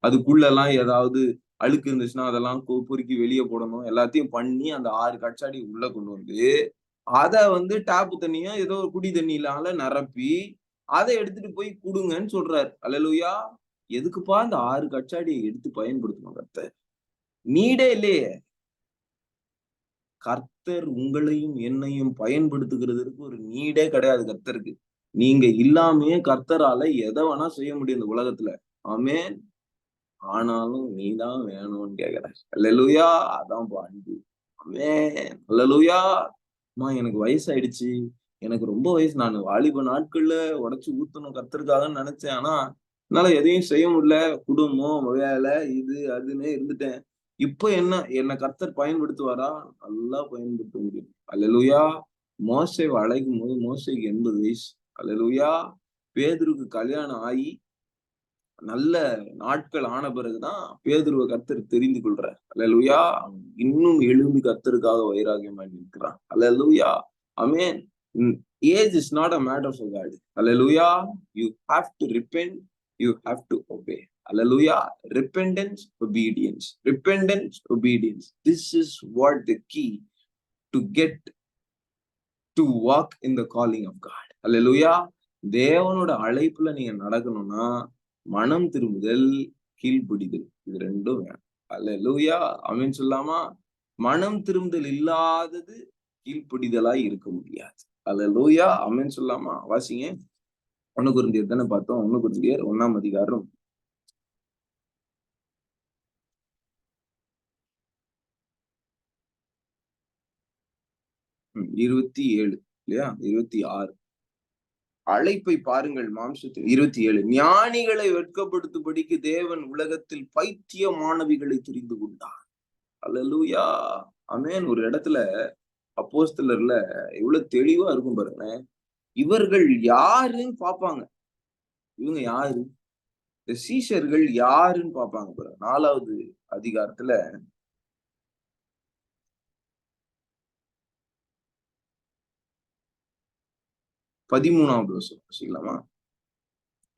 Speaker 1: அதுக்குள்ள எல்லாம் ஏதாவது அழுக்கு இருந்துச்சுன்னா அதெல்லாம் பொறுக்கி வெளியே போடணும். எல்லாத்தையும் பண்ணி அந்த 6 கச்சாடி உள்ள கொண்டு வந்து அத டாப்பு தண்ணியா ஏதோ ஒரு குடி தண்ணியிலால நிரப்பி அதை எடுத்துட்டு போய் குடுங்கன்னு சொல்றாரு. அல்லேலூயா. எதுக்குப்பா இந்த 6 கச்சாடியை எடுத்து பயன்படுத்தணும் கர்த்தர்? நீடே இல்லையே. கர்த்தர் உங்களையும் என்னையும் பயன்படுத்துகிறதுக்கு ஒரு நீடே கிடையாது கர்த்தருக்கு. நீங்க இல்லாமயே கர்த்தரால எதை வேணா செய்ய முடியும் இந்த உலகத்துல. ஆமென். ஆனாலும் நீதான் வேணும்னு கேக்குற. அல்லேலூயா. அதான் அன்பு. ஆமென். அல்லேலூயா. அம்மா எனக்கு வயசாயிடுச்சு. எனக்கு ரொம்ப வயசு. நான் வாலிப நாட்கள்ல உடைச்சு ஊத்தணும் கர்த்தருக்காகன்னு நினைச்சேன். ஆனா என்னால எதையும் செய்ய முடியல. குடும்பம், வேலை, இது அதுன்னே இருந்துட்டேன். இப்ப என்ன கர்த்தர் பயன்படுத்துவாரா? நல்லா பயன்படுத்த முடியும். அல்லேலூயா. மோசேவ அழைக்கும்போது மோசேக்கு 80 வயசு. அல்லேலூயா. பேதுருக்கு கல்யாணம் ஆகி நல்ல நாட்கள் ஆன பிறகுதான் பேதுருவ கர்த்தர் தெரிந்து கொள்றார். அல்லேலூயா. இன்னும் எழும்பி கர்த்தருக்காக வைராகியமாய் நிற்கிறான். அல்லேலூயா. ஆமென். Age is not a matter for God. அல்லேலூயா. You have to repent. You have to obey. Hallelujah. Repentance, obedience. Repentance, obedience. This is what the key to get to walk in the calling of God. Hallelujah. தேவனோட அழைப்புல நீங்க நடக்கணும்னா மனம் திரும்புதல், கீழ்ப்படிதல், இது 2ம் வேணும். அல்லேலூயா. ஆமென் சொல்லாமா? மனம் திரும்புதல் இல்லாதது கீழ்ப்படிதலாய் இருக்க முடியாது. அல்லேலூயா. ஆமென் சொல்லாமா? வாசிங்க. 1 கொரிந்தியர் தானே பார்த்தோம். 1 கொரிந்தியர் 1ஆம் அதிகாரம் 27 இல்லையா? 26. அழைப்பை பாருங்கள் மாம்சத்தில். 27 ஞானிகளை வெட்கப்படுத்தும்படிக்கு தேவன் உலகத்தில் பைத்தியமானவைகளை தெரிந்து கொண்டார். அல்லேலூயா. ஆமென். ஒரு இடத்துல அப்போஸ்தலர்ல எவ்வளவு தெளிவா இருக்கும் பாருங்க. இவர்கள் யாருன்னு பாப்பாங்க. இவங்க யாரு? இந்த சீஷர்கள் யாருன்னு பாப்பாங்க பாருங்க. 4வது அதிகாரத்துல 13வது வசனம் வாசிக்கலாமா?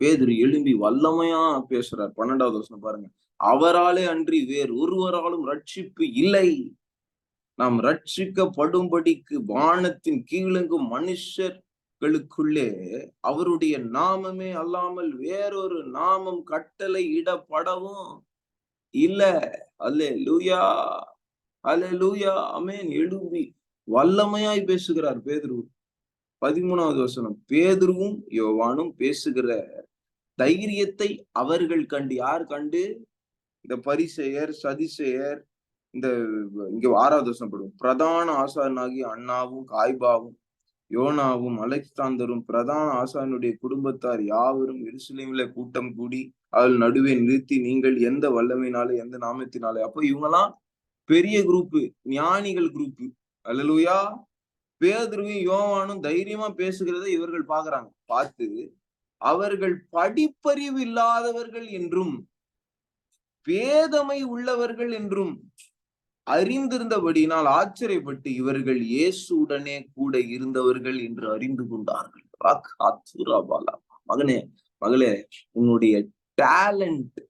Speaker 1: பேதுரு எழும்பி வல்லமையா பேசுறார். 12வது வசனம் பாருங்க. அவராலே அன்றி வேறு ஒருவராலும் ரட்சிப்பு இல்லை. நாம் ரட்சிக்கப்படும்படிக்கு வானத்தின் கீழெங்கும் மனுஷர்களுக்குள்ளே அவருடைய நாமமே அல்லாமல் வேறொரு நாமம் கட்டளை இடப்படவும் இல்ல. அல்லேலூயா. அல்லேலூயா. ஆமென். எழும்பி வல்லமையாய் பேசுகிறார் பேதுரு. 13வது வசனம். பேதுருவும் யோவானும் பேசுகிற தைரியத்தை அவர்கள் கண்டு, யார் கண்டு? இந்த பரிசேயர், சதிசேயர், இந்த இங்க 6வது வசனம் படும். பிரதான ஆசாரியனாகிய அன்னாவும் காய்பாவும் யோனாவும் அலெக்சாந்தரும் பிரதான ஆசாரியனுடைய குடும்பத்தார் யாவரும் எருசலேமிலே கூட்டம் கூடி அவள் நடுவே நிறுத்தி, நீங்கள் எந்த வல்லமையினாலே எந்த நாமத்தினாலே. அப்ப இவங்கெல்லாம் பெரிய குரூப், ஞானிகள் குரூப். அல்லேலூயா. பேதுருவும் யோவானும் தைரியமா பேசுகிறதை இவர்கள் பாக்குறாங்க. பார்த்து அவர்கள் படிப்பறிவு இல்லாதவர்கள் என்றும் பேதமை உள்ளவர்கள் என்றும் அறிந்திருந்தபடியினால் ஆச்சரியப்பட்டு இவர்கள் இயேசுடனே கூட இருந்தவர்கள் என்று அறிந்து கொண்டார்கள். மகனே, மகளே, உன்னுடைய டேலண்ட்,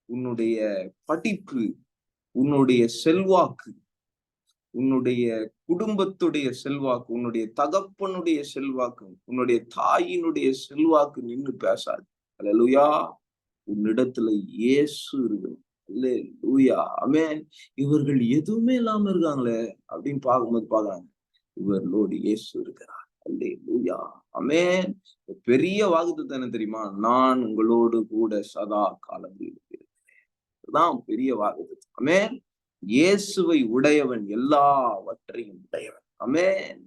Speaker 1: உன்னுடைய படிப்பு, உன்னுடைய செல்வாக்கு, உன்னுடைய குடும்பத்துடைய செல்வாக்கு, உன்னுடைய தகப்பனுடைய செல்வாக்கு, உன்னுடைய தாயினுடைய செல்வாக்கு நின்னு பேசாது. அல்லேலூயா. உன்னிடத்துல இயேசு இருக்கு. அல்லேலூயா. ஆமென். இவர்கள் எதுவுமே இல்லாம இருக்காங்களே அப்படின்னு பார்க்கும்போது பாக்குறாங்க, இவர்களோடு இயேசு இருக்கிறார். அல்லேலூயா. ஆமென். பெரிய வாக்குத்தத்தம் என்ன தெரியுமா? நான் உங்களோடு கூட சதா காலத்தில் இருக்கிறேன். இதுதான் பெரிய வாக்குத்தத்தம். ஆமென். இயேசுவை உடையவன் எல்லாவற்றையும் உடையவன். ஆமென்.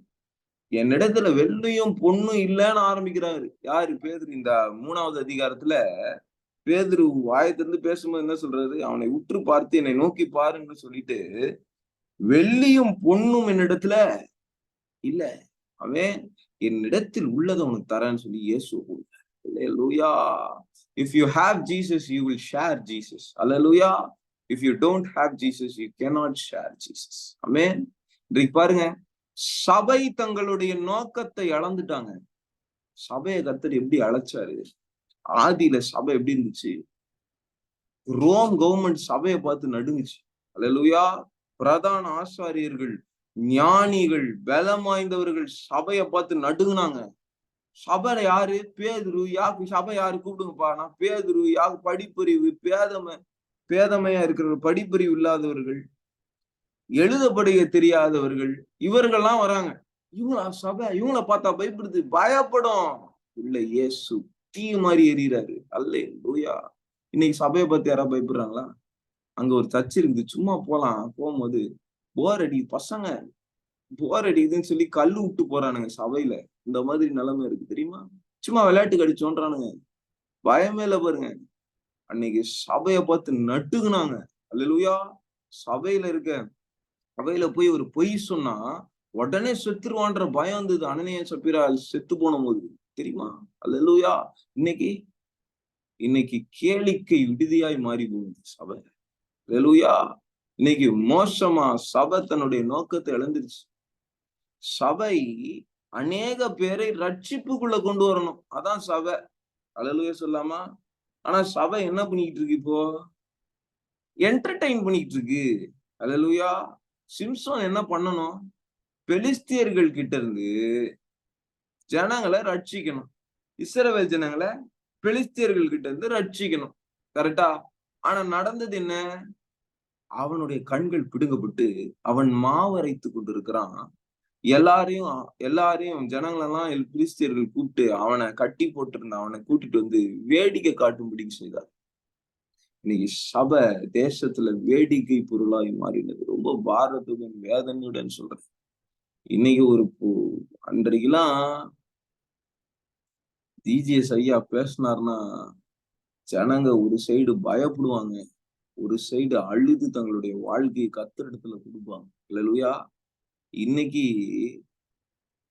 Speaker 1: என்னிடத்துல வெள்ளியும் பொண்ணும் இல்லைன்னு ஆரம்பிக்கிறாரு. யாரு? பேதுரு. இந்த 3வது அதிகாரத்துல பேதுரு வாயத்திலிருந்து பேசும்போது என்ன சொல்றாரு? அவனை உற்று பார்த்து என்னை நோக்கி பாருன்னு சொல்லிட்டு, வெள்ளியும் பொண்ணும் என்னிடத்துல இல்ல, அவன் என்னிடத்தில் உள்ளதை உனக்கு தரேன்னு சொல்லி இயேசு கொடுத்தார். Hallelujah. If you have Jesus, you will share Jesus. Hallelujah. If you don't have Jesus, you cannot share Jesus. Amen. இன்றைக்கு பாருங்க, சபை தங்களுடைய நோக்கத்தை இழந்துட்டாங்க. சபையை கர்த்தர் எப்படி அழைச்சாரு? ஆதியில சபை எப்படி இருந்துச்சு? ரோம் கவர்மெண்ட் சபையை பார்த்து நடுங்குச்சு. அல்லேலூயா. பிரதான ஆசாரியர்கள், ஞானிகள், பலம் வாய்ந்தவர்கள் சபையை பார்த்து நடுங்குனாங்க. சபையில யாரு? பேதுரு. யாக்கு சபை யாரு? கூப்பிடுங்கப்பா. நான் பேதுரு. யாக்கு படிப்பறிவு, பேதமையா இருக்கிற படிப்பறிவு இல்லாதவர்கள், எழுத படிக்க தெரியாதவர்கள், இவர்கள்லாம் வராங்க. இவங்களா சபை? இவங்கள பார்த்தா பயப்படுது, பயப்படும். இல்ல, இயேசு தீ மாதிரி எறிகிறாரு. அல்லேலூயா. இன்னைக்கு சபையை பத்தி யாராவது பயப்படுறாங்களா? அங்க ஒரு சர்ச் இருக்குது, சும்மா போலாம். போகும்போது போர் அடி, பசங்க போர் அடிக்குதுன்னு சொல்லி கல்லு விட்டு போறானுங்க சபையில. இந்த மாதிரி நிலைமை இருக்கு தெரியுமா? சும்மா விளையாட்டுக்கு அடிச்சோன்றானுங்க, பயமே இல்ல பாருங்க. அன்னைக்கு சபையை பார்த்து நட்டுக்குனாங்க. அல்லேலூயா. சபையில போய் ஒரு பொய் சொன்னா உடனே செத்துருவான்ற பயம் வந்தது. அனனியா சப்பீரா செத்து போன போது தெரியுமா? அல்லேலூயா. இன்னைக்கு கேளிக்கை விடுதியாய் மாறி போகுது சபை. அல்லேலூயா. இன்னைக்கு மோசமா சபை தன்னுடைய நோக்கத்தை இழந்துருச்சு. சபை அநேக பேரை ரட்சிப்புக்குள்ள கொண்டு வரணும், அதான் சபை. அல்லேலூயா சொல்லாமா? ஆனா சபை என்ன பண்ணிட்டு இருக்கு? இப்போ என்டர்டெயின் பண்ணிட்டு இருக்கு. அல்லேலூயா. சிம்சோன் என்ன பண்ணணும்? பெலிஸ்தியர்கள் கிட்ட இருந்து ஜனங்களை ரட்சிக்கணும். இஸ்ரவேல் ஜனங்களை பெலிஸ்தியர்கள் கிட்ட இருந்து ரட்சிக்கணும். கரெக்டா? ஆனா நடந்தது என்ன? அவனுடைய கண்கள் பிடுங்கப்பட்டு அவன் மாவரைத்து கொண்டிருக்கிறான். எல்லாரையும் ஜனங்களெல்லாம் பெலிஸ்தியர்கள் கூப்பிட்டு அவனை கட்டி போட்டிருந்தான். அவனை கூட்டிட்டு வந்து வேடிக்கை காட்டும்படி செய்தார். இன்னைக்கு சபை தேசத்துல வேடிக்கை பொருளாய் மாறினது. ரொம்ப பாரத்துடன் வேதனையுடன் சொல்றேன். இன்னைக்கு அன்றைக்கெல்லாம் டிஜிஎஸ் ஐயா பேசினார்னா ஜனங்க ஒரு சைடு பயப்படுவாங்க, ஒரு சைடு அழுது தங்களுடைய வாழ்க்கையை கர்த்தரிடத்துல கொடுப்பாங்க. அல்லேலூயா. இன்னைக்கு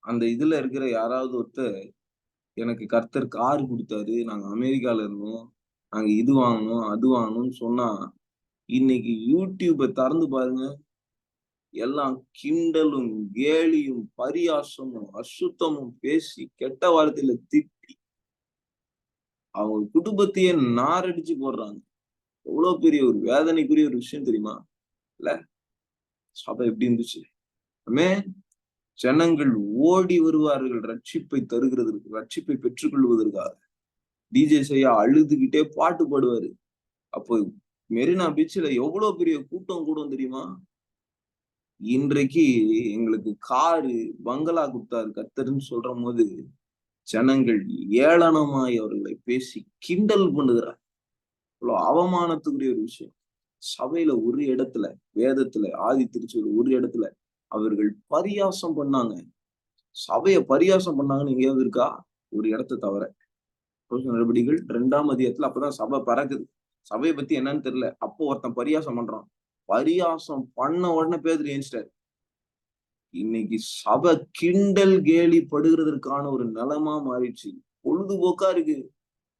Speaker 1: அந்த இதுல இருக்கிற யாராவது ஒருத்தர், எனக்கு கர்த்தர் கார் கொடுத்தாரு, நாங்க அமெரிக்கால இருந்தோம், நாங்க இது வாங்கணும் அது வாங்கணும்னு சொன்னா, இன்னைக்கு யூடியூபை திறந்து பாருங்க, எல்லாம் கிண்டலும் கேலியும் பரியாசமும் அசுத்தமும் பேசி கெட்ட வார்த்தையில திட்டி அவங்க குடும்பத்தையே நாரடிச்சு போடுறாங்க. எவ்வளவு பெரிய ஒரு வேதனைக்குரிய ஒரு விஷயம் தெரியுமா? இல்ல, சபை எப்படி இருந்துச்சு? ஜனங்கள் ஓடி வருவார்கள் ரட்சிப்பை தருகிறதற்கு, ரட்சிப்பை பெற்றுக்கொள்வதற்காக. டிஜே செய்யா அழுதுகிட்டே பாட்டு பாடுவாரு. அப்போ மெரினா பீச்ல எவ்வளவு பெரிய கூட்டம் கூடும் தெரியுமா? இன்றைக்கு எங்களுக்கு காரு பங்களா கொடுத்தாரு கர்த்தர்ன்னு சொல்ற போது ஜனங்கள் ஏளனமாய் அவர்களை பேசி கிண்டல் பண்ணுகிறார். இவ்வளவு அவமானத்துக்குரிய ஒரு விஷயம். சபையில ஒரு இடத்துல, வேதத்துல ஆதி திருச்சியில ஒரு இடத்துல அவர்கள் பரியாசம் பண்ணாங்க. சபையை பரியாசம் பண்ணாங்கன்னு எங்கேயாவது இருக்கா? ஒரு இடத்தை தவிர. நடவடிக்கைகள் 2ஆம் அதிகாரத்துல அப்பதான் சபை பறக்குது. சபையை பத்தி என்னன்னு தெரியல. அப்போ ஒருத்தன் பரியாசம் பண்றான். பரியாசம் பண்ண உடனே பேதுரு ஏன்ஸ்டார். இன்னைக்கு சபை கிண்டல் கேலி படுகிறதற்கான ஒரு நிலமா மாறிடுச்சு. பொழுதுபோக்கா இருக்கு.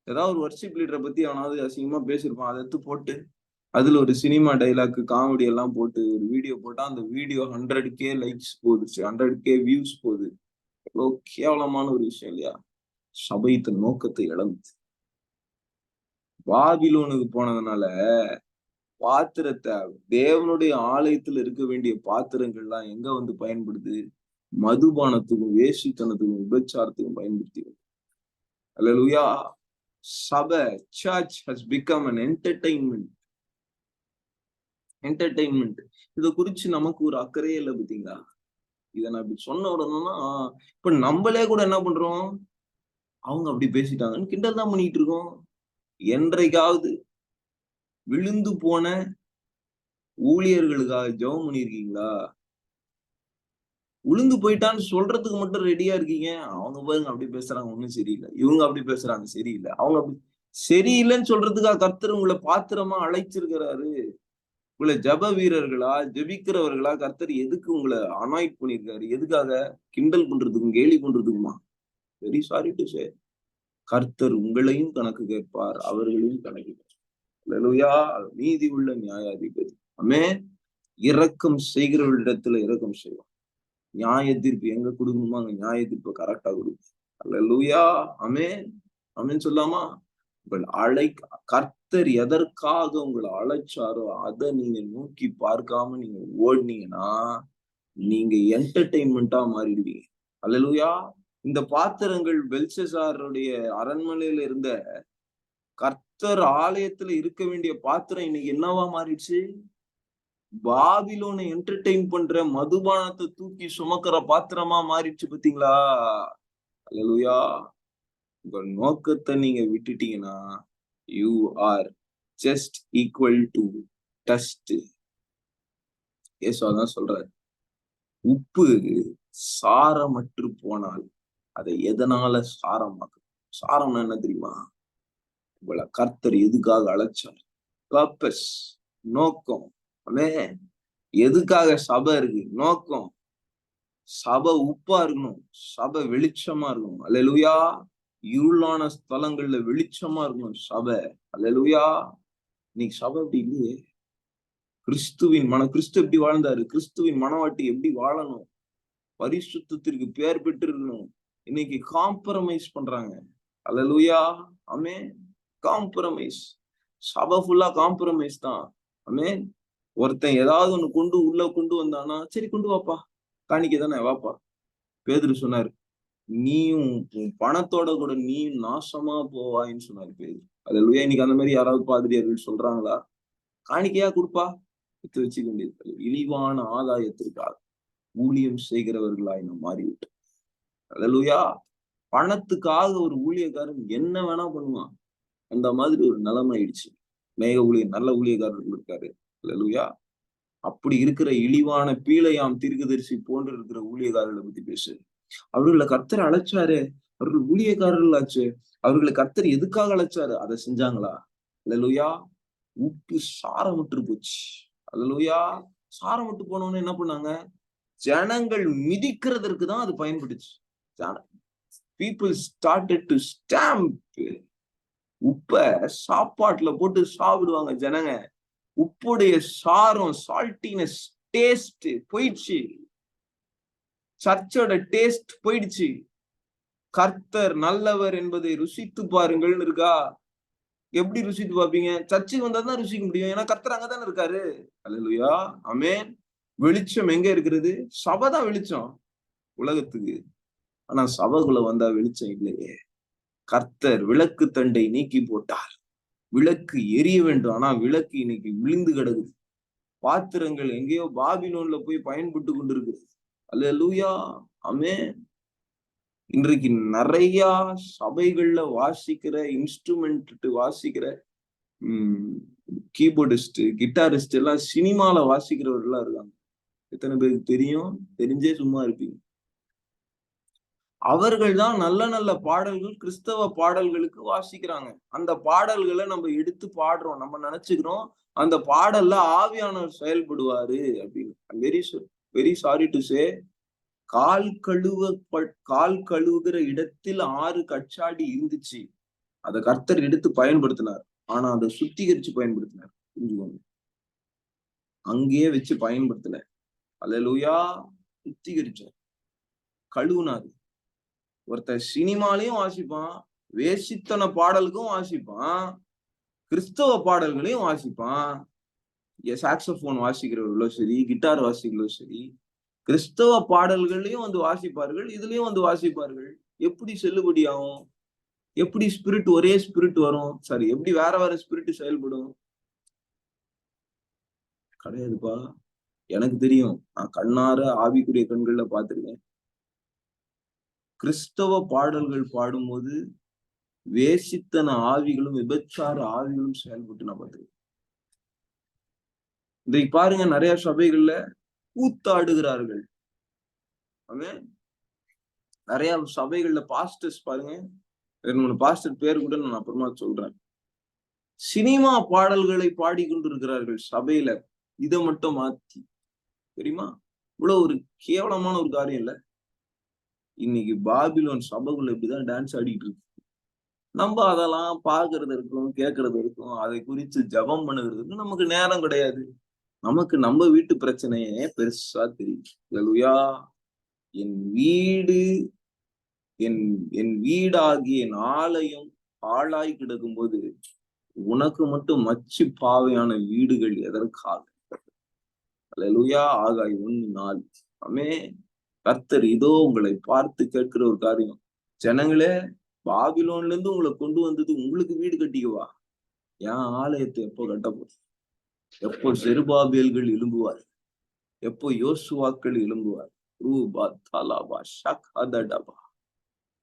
Speaker 1: ஏதாவது ஒரு வர்ஷிப் லீடரை பத்தி அவனாவது அசிங்கமா பேசியிருப்பான், அதை எடுத்து போட்டு அதுல ஒரு சினிமா டைலாக் காமெடி எல்லாம் போட்டு ஒரு வீடியோ போட்டா அந்த வீடியோ 100K லைக்ஸ் போகுது, 100K வியூஸ் போகுது. எவ்வளவு கேவலமான ஒரு விஷயம் இல்லையா? சபை தன் நோக்கத்தை இழந்து பாபிலோனுக்கு போனதுனால பாத்திரத்தை, தேவனுடைய ஆலயத்துல இருக்க வேண்டிய பாத்திரங்கள்லாம் எங்க வந்து பயன்படுது? மதுபானத்துக்கும் வேசித்தனத்துக்கும் விபச்சாரத்துக்கும் பயன்படுத்தி. அல்லேலூயா. சபை, church has become an entertainment. இத குறிச்சு நமக்கு ஒரு அக்கறையே இல்லை பார்த்தீங்களா? இதை நான் இப்படி சொன்ன உடனேனா இப்ப நம்மளே கூட என்ன பண்றோம்? அவங்க அப்படி பேசிட்டாங்கன்னு கிண்டல் தான் பண்ணிட்டு இருக்கோம். என்றைக்காவது விழுந்து போன ஊழியர்களுக்காக ஜெபம் பண்ணிருக்கீங்களா? விழுந்து போயிட்டான்னு சொல்றதுக்கு மட்டும் ரெடியா இருக்கீங்க. அவங்க பாருங்க அப்படி பேசுறாங்க, ஒண்ணும் சரியில்லை. இவங்க அப்படி பேசுறாங்க, சரியில்லை. அவங்க அப்படி சரியில்லைன்னு சொல்றதுக்காக கர்த்தர் உங்களை பாத்திரமா அழைச்சிருக்கிறாரு. உங்களை ஜப வீரர்களா, ஜபிக்கிறவர்களா கர்த்தர் எதுக்கு உங்களை அனாய்ட் பண்ணிருக்காரு? எதுக்காக? கிண்டல் பண்றதுக்கும் கேலி பண்றதுக்குமா? Very sorry to say. கர்த்தர் உங்களையும் கணக்கு கேட்பார், அவர்களையும் கணக்கு கேட்பார். அல்லேலூயா. நீதி உள்ள நியாயாதிபதி. ஆமென். இரக்கம் செய்கிறவர்களிடத்துல இரக்கம் செய்வார். நியாய தீர்ப்பு எங்க கொடுக்கணுமோ அங்க நியாய தீர்ப்பு கரெக்டா கொடுக்கும். அல்லேலூயா. ஆமென். ஆமென் சொல்லாமா? கர்த்தர் எதற்காக உங்களை அழைச்சாரோ அதை நீங்க நோக்கி பார்க்காம நீங்க ஓடினீங்கன்னா நீங்க என்டர்டெயின்மெண்டா மாறிடுவீங்க. அல்லேலூயா. இந்த பாத்திரங்கள் பெல்ஷாசாருடைய அரண்மனையில இருந்த கர்த்தர் ஆலயத்துல இருக்க வேண்டிய பாத்திரம் இன்னைக்கு என்னவா மாறிடுச்சு? பாபிலோனை என்டர்டெயின் பண்ற மதுபானத்தை தூக்கி சுமக்கிற பாத்திரமா மாறிடுச்சு. பாத்தீங்களா? அல்லேலூயா. உங்க நோக்கத்தை நீங்க விட்டுட்டீங்கன்னா you are just equal to dust. ஏசுவதான் சொல்றாரு, உப்பு சாரமற்று போனால் அதை எதனால சாரமாக்கும்? சாரம்னா என்ன தெரியுமா? உங்களை கர்த்தர் எதுக்காக அழைச்சார்? பர்பஸ், நோக்கம். எதுக்காக சபை இருக்கு? நோக்கம். சபை உப்பா இருக்கணும், சபை வெளிச்சமா இருக்கணும். அல்லேலூயா. இருளான ஸ்தலங்கள்ல வெளிச்சமா இருக்கணும் சபை. அல்லேலூயா. இன்னைக்கு சபை அப்படி இல்லையே. கிறிஸ்து எப்படி வாழ்ந்தாரு? கிறிஸ்துவின் மனவாட்டி எப்படி வாழணும்? பரிசுத்தத்திற்கு பெயர் பெற்று இருக்கணும். இன்னைக்கு காம்ப்ரமைஸ் பண்றாங்க. அல்லேலூயா. ஆமென். காம்ப்ரமைஸ். சபை ஃபுல்லா காம்ப்ரமைஸ் தான். ஆமென். ஒருத்தன் ஏதாவது ஒண்ணு உள்ள கொண்டு வந்தானா, சரி கொண்டு வாப்பா, காணிக்கை தானே, வாப்பா. பேதுரு சொன்னாரு, நீயும் பணத்தோட கூட நீயும் நாசமா போவாயின்னு சொன்னாரு பேதுரு. அல்லேலூயா. இன்னைக்கு அந்த மாதிரி யாராவது பாதிரியார்கள் சொல்றாங்களா? காணிக்கையா கொடுப்பா, எடுத்து வச்சுக்க வேண்டியது. இழிவான ஆதாயத்திற்காக ஊழியம் செய்கிறவர்களாய் நாம் மாறிவிட்டோம். அல்லேலூயா. பணத்துக்காக ஒரு ஊழியக்காரன் என்ன வேணா பண்ணுவான். அந்த மாதிரி ஒரு நிலைமை ஆயிடுச்சு. நல்ல ஊழியக்காரர்கள் இருக்காரு. அல்லேலூயா. அப்படி இருக்கிற இழிவான பீலையாம் தீர்க்கதரிசி போன்று இருக்கிற ஊழியக்காரர்களை பத்தி பேசு. அவர்களை கர்த்தர் அழைச்சாரு, அவர்கள் ஊழியக்காரர்கள் ஆச்சு. அவர்களை கர்த்தர் எதுக்காக அழைச்சாரு? அதை செஞ்சாங்களா? அல்லேலூயா. உப்பு சாரம் விட்டு போச்சு. அல்லேலூயா. சாரம் விட்டு போனோன்னு என்ன பண்ணாங்க? ஜனங்கள் மிதிக்கிறதற்கு தான் அது பயன்படுச்சு. People started to stamp. உப்ப சாப்பாட்டுல போட்டு சாப்பிடுவாங்க ஜனங்க. உப்புடைய சாரம், சால்ட்டினஸ், டேஸ்ட் போயிடுச்சு. சர்ச்சோட டேஸ்ட் போயிடுச்சு. கர்த்தர் நல்லவர் என்பதை ருசித்து பாருங்கள்னு இருக்கா? எப்படி ருசித்து பார்ப்பீங்க? சர்ச்சுக்கு வந்தா தான் ருசிக்க முடியும். ஏன்னா கர்த்தர் அங்கதானே இருக்காரு. அல்லேலூயா. ஆமென். வெளிச்சம் எங்க இருக்கிறது? சபை தான் வெளிச்சம் உலகத்துக்கு. ஆனா சபைக்குள்ள வந்தா வெளிச்சம் இல்லையே. கர்த்தர் விளக்கு தண்டை நீக்கி போட்டார். விளக்கு எரிய வேண்டும். ஆனா விளக்கு இன்னைக்கு விழுந்து கிடக்குது. பாத்திரங்கள் எங்கேயோ பாபிலோன்ல போய் பயன்பட்டு கொண்டிருக்கு. அல்லேலூயா. ஆமென். இன்றைக்கு நிறைய சபைகள்ல வாசிக்கிற இன்ஸ்ட்ருமெண்ட் வாசிக்கிற கீபோர்டிஸ்ட், கிட்டாரிஸ்ட் எல்லாம் சினிமால வாசிக்கிறவர்களா இருக்காங்க. எத்தனை பேருக்கு தெரியும்? தெரிஞ்சே சும்மா இருப்பீங்க. அவர்கள் தான் நல்ல நல்ல பாடல்கள், கிறிஸ்தவ பாடல்களுக்கு வாசிக்கிறாங்க. அந்த பாடல்களை நம்ம எடுத்து பாடுறோம். நம்ம நினைச்சுக்கிறோம் அந்த பாடல்ல ஆவியானவர் செயல்படுவாரு அப்படின்னு. வெரி சாரி டு சே, கால் கழுவுகிற இடத்தில் 6 கச்சாடி இருந்துச்சு. அதை கர்த்தர் எடுத்து பயன்படுத்தினார். ஆனா அதை சுத்திகரிச்சு பயன்படுத்தினார். புரிஞ்சுக்கோங்க. அங்கேயே வச்சு பயன்படுத்தல. அல்லேலூயா. சுத்திகரிச்சார், கழுவுனாரு. ஒருத்தர் சினிமாலையும் வாசிப்பான், வேசித்தன பாடலுக்கும் வாசிப்பான், கிறிஸ்தவ பாடல்களையும் வாசிப்பான். சாக்ஸோபோன் வாசிக்கிறவர்களோ சரி, கிட்டார் வாசிக்கிறவர்களோ சரி, கிறிஸ்தவ பாடல்களையும் வந்து வாசிப்பார்கள், இதுலயும் வந்து வாசிப்பார்கள். எப்படி செல்லுபடி ஆகும்? எப்படி ஸ்பிரிட், ஒரே ஸ்பிரிட் வரும்? சரி, எப்படி வேற வேற ஸ்பிரிட் செயல்படும்? கிடையாதுப்பா. எனக்கு தெரியும், நான் கண்ணார ஆவிக்குரிய கண்கள்ல பார்த்திருக்கேன். கிறிஸ்தவ பாடல்கள் பாடும்போது வேசித்தன ஆவிகளும் விபச்சார ஆவிகளும் செயல்பட்டு நான் பார்த்திருக்கேன். இன்றைக்கு பாருங்க, நிறைய சபைகள்ல கூத்தாடுகிறார்கள். நிறைய சபைகள்ல பாஸ்டர்ஸ் பாருங்க, 2-3 பாஸ்டர் பேர் கூட நான் அப்புறமா சொல்றேன். சினிமா பாடல்களை பாடிக்கொண்டிருக்கிறார்கள் சபையில. இதை மட்டும் மாத்தி, தெரியுமா? இவ்வளவு ஒரு கேவலமான ஒரு காரியம் இல்ல. இன்னைக்கு பாபிலோன் சபைக்குள்ள இப்படிதான் டான்ஸ் ஆடிட்டு இருக்கு. நம்ம அதெல்லாம் பாக்குறது இருக்கும், கேட்கறது இருக்கும், அதை குறித்து ஜபம் பண்ணுகிறதுக்கும் நமக்கு நேரம் கிடையாது. நமக்கு நம்ம வீட்டு பிரச்சனையே பெருசா தெரியும். அல்லேலூயா. என் வீடு என் என் வீடாகிய என் ஆலயம் பாழாய் கிடக்கும்போது உனக்கு மட்டும் மச்சு பாவையான வீடுகள் எதற்காக? அல்லேலூயா. ஆகாய் 1:4. ஆமென். கர்த்தர் இதோ உங்களை பார்த்து கேட்கிற ஒரு காரியம். ஜனங்களே, பாபிலோன்ல இருந்து உங்களை கொண்டு வந்தது உங்களுக்கு வீடு கட்டிக்கவா? என் ஆலயத்தை எப்போ கட்ட போகுது? எப்போ செருபாபேல்கள் எழும்புவார்? எப்போ யோசுவாக்கள் எழும்புவார்? ரூபா தலாபா ஷக்ஹதடபா.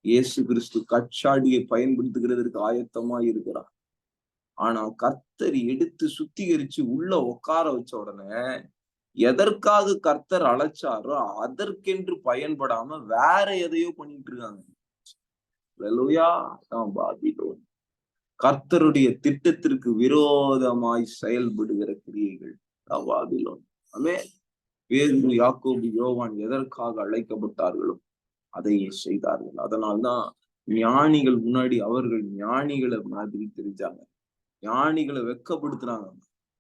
Speaker 1: இயேசு கிறிஸ்து கச்சாடியை பயன்படுத்துகிறதற்கு ஆயத்தமா இருக்கிறார். ஆனா கர்த்தர் எடுத்து சுத்திகரிச்சு உள்ள உட்கார வச்ச உடனே எதற்காக கர்த்தர் அழைச்சாரோ அதற்கென்று பயன்படாம வேற எதையோ பண்ணிட்டு இருக்காங்க. அல்லேலூயா. பாபிலோன் கர்த்தருடைய திட்டத்திற்கு விரோதமாய் செயல்படுகிற கிரியைகள் பாபிலோன். ஆமென். பேதுரு, யாக்கோபு, யோவான் எதற்காக அழைக்கப்பட்டார்களோ அதையே செய்தார்கள். அதனால்தான் ஞானிகள் முன்னாடி அவர்கள் ஞானிகளை மாதிரி தெரிஞ்சாங்க. ஞானிகளை வெட்கப்படுத்துறாங்க.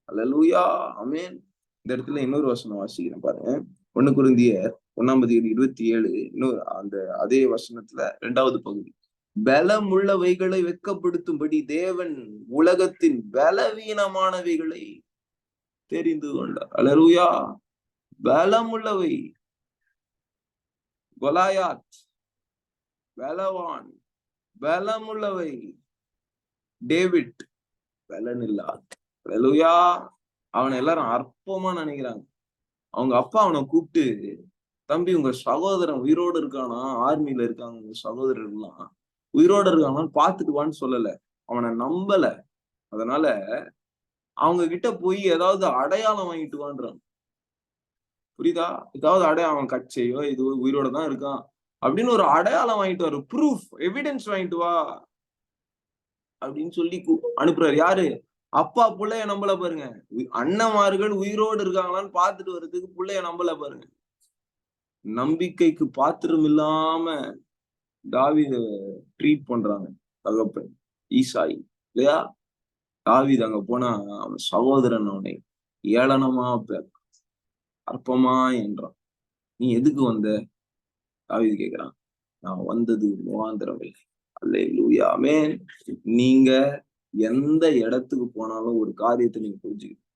Speaker 1: அல்லேலூயா. ஆமென். இந்த இடத்துல இன்னொரு வசனம் வாசிக்கிறேன் பாருங்க. 1 கொரிந்தியர் 1:27. இன்னொரு அந்த அதே வசனத்துல 2வது பகுதி. பலமுள்ளவைகளை வெட்கப்படுத்தும்படி தேவன் உலகத்தின் பலவீனமானவைகளை தெரிந்து கொண்டார். அல்லேலூயா. பலமுள்ளவை. கொலாயாத் பலவான், பலமுள்ளவை. டேவிட் பலன் இல்லாத. அல்லேலூயா. அவனை எல்லாரும் அற்பமா நினைக்கிறாங்க. அவங்க அப்பா அவனை கூப்பிட்டு, தம்பி உங்க சகோதரன் உயிரோடு இருக்கானா? ஆர்மியில இருக்காங்க உங்க சகோதரர் எல்லாம் உயிரோட இருக்காங்கன்னு பாத்துட்டு வான்னு சொல்லல. அவனை நம்பல. அதனால அவங்க கிட்ட போய் ஏதாவது அடையாளம் வாங்கிட்டு வான்றான். புரியுதா? ஏதாவது அடையாளம், அவன் கட்சியோ இது உயிரோட தான் இருக்கான் அப்படின்னு ஒரு அடையாளம் வாங்கிட்டு வர, ப்ரூஃப், எவிடன்ஸ் வாங்கிட்டு வா அப்படின்னு சொல்லி அனுப்புறாரு. யாரு? அப்பா புள்ளைய நம்பல பாருங்க. அண்ணமார்கள் உயிரோடு இருக்காங்களான்னு பாத்துட்டு வர்றதுக்கு புள்ளைய நம்பல பாருங்க. நம்பிக்கைக்கு பாத்திரம் இல்லாம தாவீத ட்ரீட் பண்றாங்க தகப்பன் ஈசாய் இல்லையா? தாவீது அங்க போனா அவன் சகோதரன் அவனை ஏளனமா அற்பமா என்றான். நீ எதுக்கு வந்த? தாவீது கேக்குறான். நான் வந்தது முகாந்திரம் இல்லை. அல்லேலூயா. ஆமென். நீங்க எந்த இடத்துக்கு போனாலும் ஒரு காரியத்தை நீங்க புரிஞ்சுக்கணும்.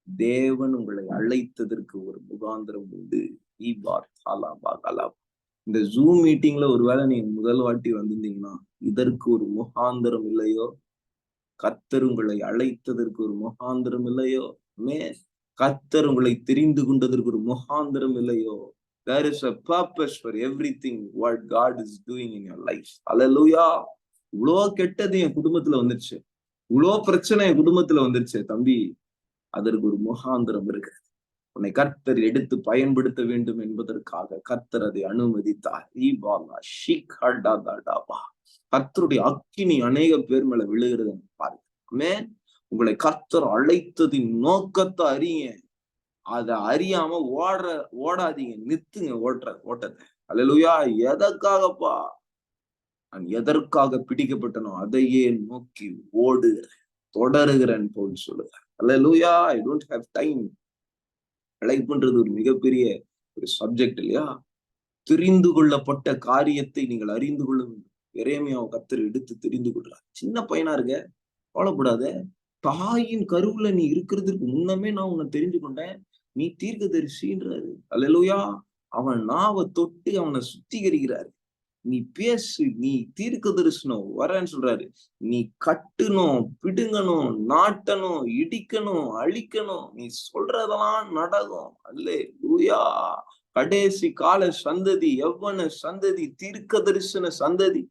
Speaker 1: தேவன் உங்களை அழைத்ததற்கு ஒரு முகாந்திரம் உண்டு. இந்த ஜூம் மீட்டிங்ல ஒருவேளை நீங்க முதல் வாட்டி வந்திருந்தீங்கன்னா இதற்கு ஒரு முகாந்திரம் இல்லையோ? கர்த்தர் உங்களை அழைத்ததற்கு ஒரு முகாந்திரம் இல்லையோ? கர்த்தர் உங்களை தெரிந்து கொண்டதற்கு ஒரு முகாந்திரம் இல்லையோ? There is a purpose for everything what God is doing in your life. Hallelujah. இவ்வளோ கெட்டது என் குடும்பத்துல வந்துருச்சு, இவ்வளோ பிரச்சனை என் குடும்பத்துல வந்துருச்சு தம்பி, அதற்கு ஒரு முகாந்திரம் இருக்கு. உன்னை கர்த்தர் எடுத்து பயன்படுத்த வேண்டும் என்பதற்காக கர்த்தர் அதை அனுமதித்தார். கர்த்தருடைய அக்கினி அநேக பேர் மேல விழுகிறது பாருங்க. ஆமென். உங்களை கர்த்தர் அழைத்ததின் நோக்கத்தை அறிய, அதை அறியாம ஓடாதீங்க, நிறுத்துங்க ஓட்டத்தை. அல்லேலூயா. எதற்காகப்பா? நான் எதற்காக பிடிக்கப்பட்டனோ அதையே நோக்கி ஓடுகிறேன், தொடருகிறேன் போல் சொல்லுங்க. அல்லேலூயா. I don't have time. அழைப்புன்றது ஒரு மிகப்பெரிய ஒரு சப்ஜெக்ட் இல்லையா? தெரிந்து கொள்ளப்பட்ட காரியத்தை நீங்கள் அறிந்து கொள்ள வேண்டும். எரேமியாவை கர்த்தர் எடுத்து தெரிந்து கொள்றார். சின்ன பையனா இருக்க, கவலைப்படாத. தாயின் கருவுல நீ இருக்கிறதுக்கு முன்னமே நான் உன்னை தெரிஞ்சு கொண்டேன். நீ தீர்க்கதரிசின்றாரு. அல்லேலூயா. அவன் நாவை தொட்டு அவனை சுத்திகரிக்கிறாரு. நீ பேசு, நீ தீர்க்க தரிசனம் வரேன்னு சொல்றாரு. நீ கட்டணும், பிடுங்கணும், நாட்டணும், இடிக்கணும், அழிக்கணும். நீ சொல்றதெல்லாம் நடக்கும். அல்லேலூயா. கடைசி கால சந்ததி, யவ்வன சந்ததி, தீர்க்க தரிசன சந்ததி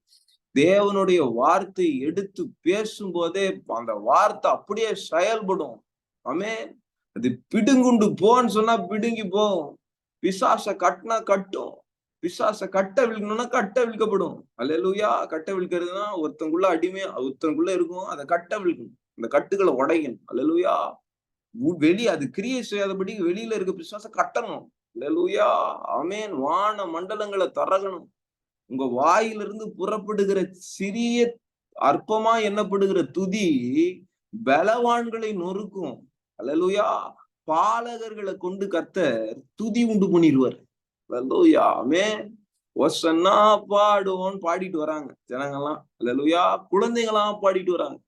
Speaker 1: தேவனுடைய வார்த்தை எடுத்து பேசும்போதே அந்த வார்த்தை அப்படியே செயல்படும். ஆமென். அது பிடுங்குண்டு போன்னு சொன்னா பிடுங்கி போகும். பிசாச கட்டினா கட்டும். பிசாச கட்ட விழுக்கணும்னா கட்ட விழுக்கப்படும். அல்லேலூயா. கட்ட விழுக்கிறதுனா ஒருத்தங்குள்ள அடிமையா ஒருத்தனுக்குள்ள இருக்கும், அதை கட்ட விழுக்கணும். அந்த கட்டுகளை உடையணும். அல்லேலூயா. அது கிரியை செய்யாதபடி வெளியில இருக்க பிசாச கட்டணும். அல்லேலூயா. ஆமென். வான மண்டலங்களை தரகணும். உங்க வாயிலிருந்து புறப்படுகிற சிறிய அற்பமா எண்ணப்படுகிற துதி பலவான்களை நொறுக்கும். அல்லேலூயா. பாலகர்களை கொண்டு கர்த்தர் துதி உண்டு பண்ணிடுவார். அல்லேலூயா. ஆமென். ஒசன்னா பாடுவோன்னு பாடிட்டு வராங்க ஜனங்கள்லாம். அல்லேலூயா. குழந்தைங்களாம் பாடிட்டு வராங்க.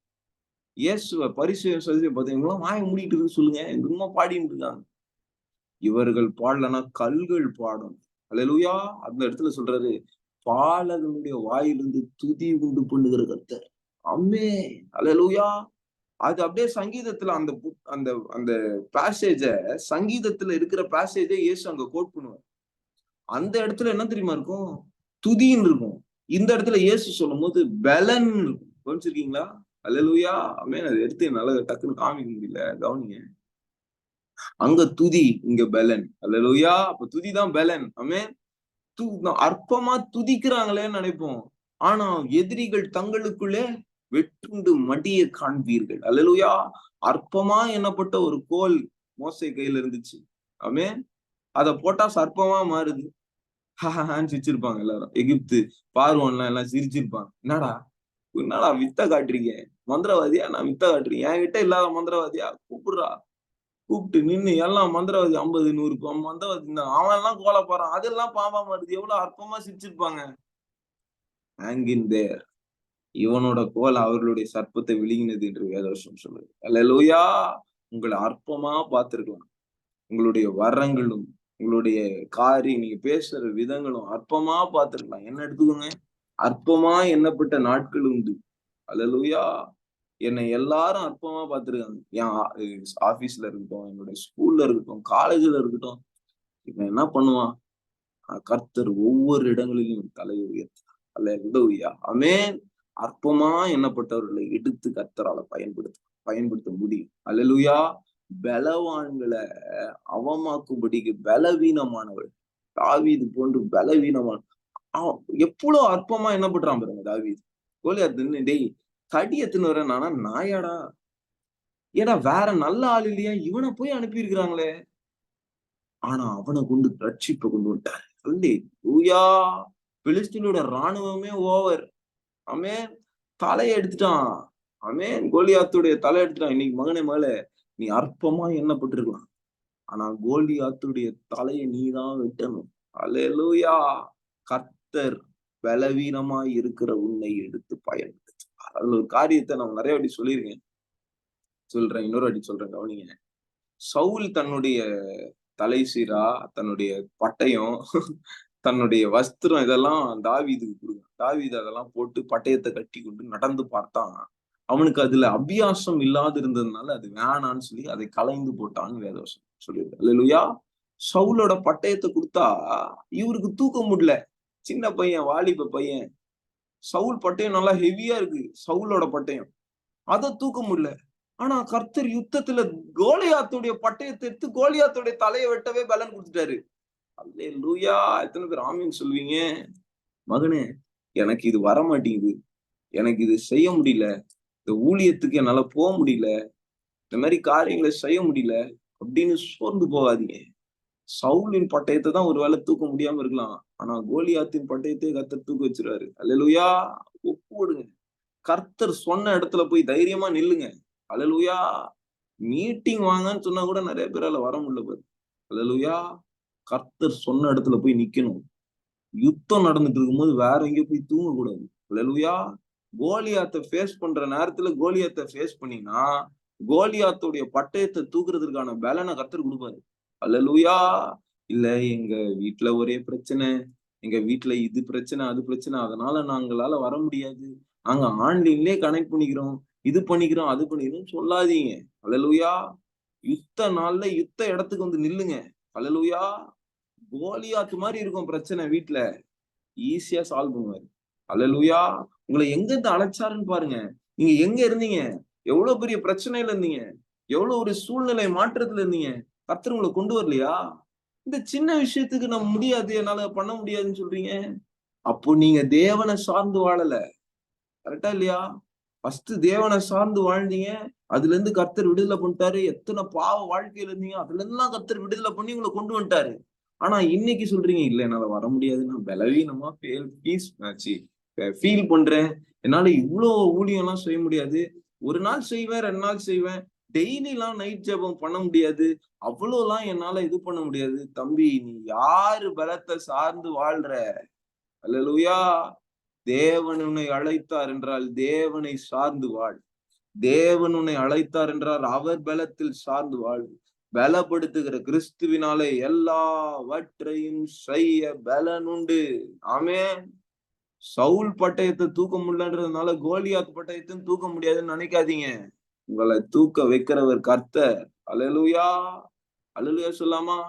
Speaker 1: இயேசுவ பரிசேயர் பார்த்தீங்களா, வாயை மூடிட்டு இருக்கு சொல்லுங்க, இன்னுமா பாடிட்டு இருக்காங்க. இவர்கள் பாடலனா கல்கள் பாடும். அல்லேலூயா. அந்த இடத்துல சொல்றாரு, பாலகனுடைய வாயிலிருந்து துதி உண்டு பண்ணுகிற கர்த்தர். ஆமென். அல்லேலூயா. அது அப்படியே சங்கீதத்துல அந்த அந்த அந்த பேசேஜ, சங்கீதத்துல இருக்கிற பேசேஜ இயேசு அங்க கோட் பண்ணுவார். அந்த இடத்துல என்ன தெரியுமா இருக்கும்? துதின்னு இருக்கும். இந்த இடத்துல இயேசு சொல்லும்போது பலன் இருக்கும். கவனிச்சிருக்கீங்களா? அல்லேலூயா. ஆமென். அதை எடுத்து என்னால டக்குன்னு காமிக்க முடியல, கவனிங்க. அங்க துதி, இங்க பலன். அல்லேலூயா. அப்ப துதிதான் பலன். ஆமென். அற்பமா துதிக்கிறாங்களேன்னு நினைப்போம். ஆனா எதிரிகள் தங்களுக்குள்ளே வெற்றுண்டு மடிய காண்பீர்கள். அல்லேலூயா. அற்பமா எண்ணப்பட்ட ஒரு கோல் மோசே கையில இருந்துச்சு. ஆமென். அத போட்டா சர்ப்பமா மாறுது. சிரிச்சிருப்பாங்க எல்லாரும். எகிப்து பார்வோன்லாம் எல்லாம் சிரிச்சிருப்பாங்க. என்னடா என்னடா வித்த காட்டுறீங்க? மந்திரவாதியா? நான் வித்த காட்டுறீங்க? என்கிட்ட இல்லாத மந்திரவாதியா? கூப்பிடுறா. கூப்பிட்டு நின்னு எல்லாம் மந்திரவாதி 50, 100 மந்திரவாதி இருந்தான். அவன் எல்லாம் கோல போறான். அதெல்லாம் பாவமா மாறுது. எவ்வளவு அற்பமா சிரிச்சிருப்பாங்க. ஹேங் இன் தேர். இவனோட கோல் அவர்களுடைய சர்ப்பத்தை விழுங்கினது என்று வேதவசனம் சொல்லுது. அல்லேலூயா. உங்களை அற்பமா பார்த்திருக்கலாம். உங்களுடைய வரங்களும், உங்களுடைய காரியம், நீங்க பேசுற விதங்களும் அற்பமா பார்த்திருக்கலாம். என்ன எடுத்துக்கோங்க, அற்பமா எண்ணப்பட்ட நாட்கள் உண்டு. அல்லேலூயா. என்னை எல்லாரும் அற்பமா பார்த்திருக்காங்க. என் ஆபீஸ்ல இருக்கட்டும், என்னுடைய ஸ்கூல்ல இருக்கட்டும், காலேஜ்ல இருக்கட்டும். இவன் என்ன பண்ணுவான்? கர்த்தர் ஒவ்வொரு இடங்களிலும் தலையை உயர்த்தினார். அல்லேலூயா. ஆமென். அற்பமா எண்ணப்பட்டவர்களை எடுத்து கர்த்தரால பயன்படுத்த முடியும். அல்லேலூயா. பலவான்களை அவமாக்கும்படிக்கு பலவீனமானவள் தாவீது போன்று பலவீனமான எவ்வளவு அற்பமா என்ன பண்றான் பாருங்க தாவீது. கோலியாத்து டேய் கடி எத்துன்னு வரேன் நானா நாயாடா, ஏடா வேற நல்ல ஆள் இல்லையா, இவனை போய் அனுப்பி இருக்கிறாங்களே. ஆனா அவனை கொண்டு ரட்சிப்பை கொண்டு வந்துட்டாரு. அல்லேலூயா. பிலிஸ்தீனோட ராணுவமே ஓவர். ஆமென். தலையை எடுத்துட்டான். ஆமென். கோலியாத்துடைய தலை எடுத்துட்டான். இன்னைக்கு மகனே நீ அற்பமா எண்ணப்பட்டிருக்கலாம். ஆனா கோலியாத்துடைய தலையை நீதான் வெட்டணும். அல்லேலூயா. கர்த்தர் பலவீனமாய் இருக்கிற உன்னை எடுத்து பயன்படுத்து. அதுல ஒரு காரியத்தை நான் நிறைய வாட்டி சொல்லியிருக்கேன். சொல்றேன், இன்னொரு வாட்டி சொல்றேன், கவனிங்க. சவுல் தன்னுடைய தலை சீரா, தன்னுடைய பட்டயம், தன்னுடைய வஸ்திரம் இதெல்லாம் தாவீதுக்கு கொடுங்க. தாவீது அதெல்லாம் போட்டு பட்டயத்தை கட்டி கொண்டு நடந்து பார்த்தான். அவனுக்கு அதுல அபியாசம் இல்லாது இருந்ததுனால அது வேணான்னு சொல்லி அதை கலைந்து போட்டான்னு வேதவசனம் சொல்லியிருக்கு. அல்லேலூயா. சவுலோட பட்டயத்தை கொடுத்தா இவருக்கு தூக்க முடியல. சின்ன பையன், வாலிப பையன். சவுல் பட்டயம் நல்லா ஹெவியா இருக்கு. சவுலோட பட்டயம் அதை தூக்க முடியல. ஆனா கர்த்தர் யுத்தத்துல கோலியாத்துடைய பட்டயத்தை எடுத்து கோலியாத்துடைய தலையை வெட்டவே பலன் கொடுத்துட்டாரு. அல்லேலூயா. எத்தனை பேர் ஆமீன் சொல்வீங்க? மகனே, எனக்கு இது வர மாட்டேங்குது, எனக்கு இது செய்ய முடியல, இந்த ஊழியத்துக்கு என்னால போக முடியல, இந்த மாதிரி காரியங்களை செய்ய முடியல அப்படின்னு சோர்ந்து போகாதீங்க. சவுலின் பட்டயத்தை தான் ஒருவேளை தூக்க முடியாம இருக்கலாம். ஆனா கோலியாத்தின் பட்டயத்தை கர்த்தர் தூக்க வச்சிருவாரு. அல்லேலூயா. ஒப்பு விடுங்க. கர்த்தர் சொன்ன இடத்துல போய் தைரியமா நில்லுங்க. அல்லேலூயா. மீட்டிங் வாங்கன்னு சொன்னா கூட நிறைய பேரால வர முடியல பாரு. அல்லேலூயா. கர்த்தர் சொன்ன இடத்துல போய் நிக்கணும். யுத்தம் நடந்துட்டு இருக்கும்போது வேற எங்கேயும் போய் தூங்க கூடாது. அல்லேலூயா. கோலியாத்தை ஃபேஸ் பண்ற நேரத்துல கோலியாத்தை ஃபேஸ் பண்ணினா கோலியாத்துடைய பட்டயத்தை தூக்குறதுக்கான பலனை கர்த்தர் கொடுப்பாரு. அல்லேலூயா. இல்ல எங்க வீட்டுல ஒரே பிரச்சனை, எங்க வீட்டுல இது பிரச்சனை அது பிரச்சனை, அதனால நாங்களால வர முடியாது, நாங்க ஆன்லைன்லயே கனெக்ட் பண்ணிக்கிறோம், இது பண்ணிக்கிறோம் அது பண்ணிக்கிறோம் சொல்லாதீங்க. அல்லேலூயா. யுத்த நாள்ல யுத்த இடத்துக்கு வந்து நில்லுங்க. அல்லேலூயா. கோலியாத்து மாதிரி இருக்கும் பிரச்சனை வீட்டுல, ஈஸியா சால்வ் பண்ணுவாரு. அல்லேலூயா. உங்களை எங்க இருந்து அழைச்சாருன்னு பாருங்க. நீங்க எங்க இருந்தீங்க, எவ்வளவு பெரிய பிரச்சனையில இருந்தீங்க, எவ்வளவு ஒரு சூழ்நிலை மாற்றத்துல இருந்தீங்க, கர்த்தர் உங்களை கொண்டு வரலையா? இந்த சின்ன விஷயத்துக்கு நம்ம முடியாது, என்னால பண்ண முடியாதுன்னு சொல்றீங்க. அப்போ நீங்க தேவனை சார்ந்து வாழல. கரெக்டா இல்லையா? ஃபர்ஸ்ட் தேவனை சார்ந்து வாழ்ந்தீங்க, அதுல இருந்து கர்த்தர் விடுதலை பண்ணிட்டாரு. எத்தனை பாவ வாழ்க்கையில இருந்தீங்க, அதுல இருந்தெல்லாம் கர்த்தர் விடுதலை பண்ணி உங்களை கொண்டு வந்துட்டாரு. ஆனா இன்னைக்கு சொல்றீங்க, இல்ல என்னால வர முடியாது, நான் பலவீனமா ஃபீல் பண்றேன், என்னால இவ்வளோ ஊழியம் எல்லாம் செய்ய முடியாது. ஒரு நாள் செய்வேன், 2 நாள் செய்வேன். டெய்லி எல்லாம் நைட் ஜெபம் பண்ண முடியாது. அவ்வளோலாம் என்னால இது பண்ண முடியாது. தம்பி, நீ யாரு பலத்தை சார்ந்து வாழ்ற? அல்லேலூயா. தேவன் உன்னை அழைத்தார் என்றால் தேவனை சார்ந்து வாழ். தேவன் உன்னை அழைத்தார் என்றால் அவர் பலத்தில் சார்ந்து வாழ். பலப்படுத்துகிற கிறிஸ்துவினாலே எல்லாவற்றையும் செய்ய பலன் உண்டு. ஆமென். சவுல் பட்டயத்தை தூக்க முடியலன்றதுனால கோலியாத் பட்டயத்தையும் தூக்க முடியாதுன்னு நினைக்காதீங்க. உங்களை தூக்க வைக்கிறவர் கர்த்தர். அல்லேலூயா. அல்லேலூயா சொல்லாமா?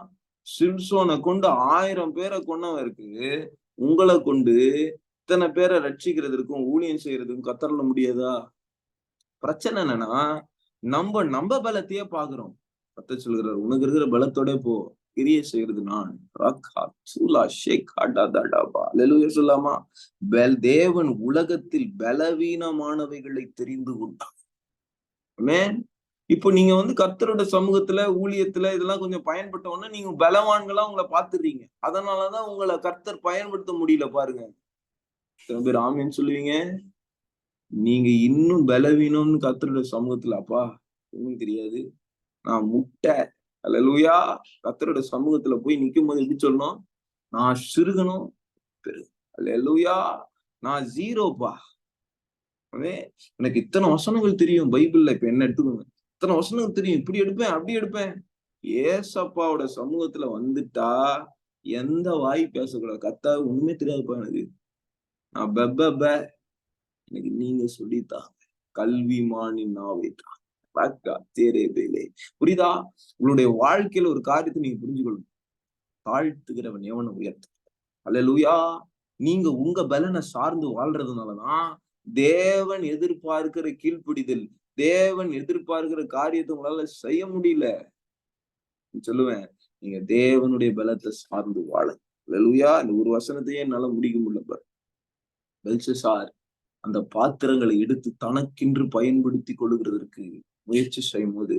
Speaker 1: சிம்சோனை கொண்டு 1000 பேரை கொன்னவருக்கு உங்களை கொண்டு இத்தனை பேரை ரட்சிக்கிறதுக்கும் ஊழியம் செய்யறதுக்கும் கத்தரல முடியாதா? பிரச்சனை என்னன்னா, நம்ம பலத்தையே பாக்குறோம். கர்த்தர் சொல்கிறார், உனக்கு இருக்கிற பலத்தோட போ, கிரியை செய்யறது நான். அல்லேலூயா சொல்லாமா? தேவன் உலகத்தில் பலவீனமானவைகளை தெரிந்து கொண்டார். ஆமென். இப்போ நீங்க கர்த்தரோட சமூகத்துல, ஊழியத்துல இதெல்லாம் கொஞ்சம் பயன்பட்ட உடனே நீங்க பலவான்களா உங்களை பாத்துறீங்க. அதனாலதான் உங்களை கர்த்தர் பயன்படுத்த முடியல பாருங்க. எத்தனை பேர் ஆமென்னு சொல்லுவீங்க? நீங்க இன்னும் பலவீனம்னு கர்த்தரோட சமூகத்துல, அப்பா ஒண்ணும் தெரியாது, நான் முட்டை. அல்லேலூயா. கர்த்தரோட சமூகத்துல போய் நிக்கும் போது எப்படி சொல்லணும்? நான் சிறுகணும். அல்லேலூயா. நான் ஜீரோப்பா. எனக்கு இத்தனை வசனங்கள் தெரியும் பைபிள்ல. இப்ப என்ன எடுத்துக்கோங்க, இத்தனை வசனங்கள் தெரியும், இப்படி எடுப்பேன் அப்படி எடுப்பேன். ஏசப்பாவோட சமூகத்துல வந்துட்டா எந்த வாய் பேசக்கூடாது. கத்தா ஒண்ணுமே தெரியாதுப்பா எனக்கு, நான் பெப்ப எனக்கு நீங்க சொல்லித்தாங்க. கல்விமானின் நாவைத்தான். புரியுதா? உங்களுடைய வாழ்க்கையில ஒரு காரியத்தை நீங்க புரிஞ்சுக்கணும். தாழ்த்துகிறவன் எவனை உயர்த்து. அல்லேலூயா. நீங்க உங்க பலனை சார்ந்து வாழ்றதுனாலதான் தேவன் எதிர்பார்க்கிற கீழ்ப்பிடிதல், தேவன் எதிர்பார்க்கிற காரியத்தை உங்களால செய்ய முடியல. சொல்லுவேன், நீங்க தேவனுடைய பலத்தை சார்ந்து வாழ. அல்லேலூயா. இந்த ஒரு வசனத்தையே என்னால முடிக்க முடியல. பெல்ஷாசார் அந்த பாத்திரங்களை எடுத்து தனக்கென்று பயன்படுத்தி கொள்ளுகிறதற்கு முயற்சி செய்யும் போது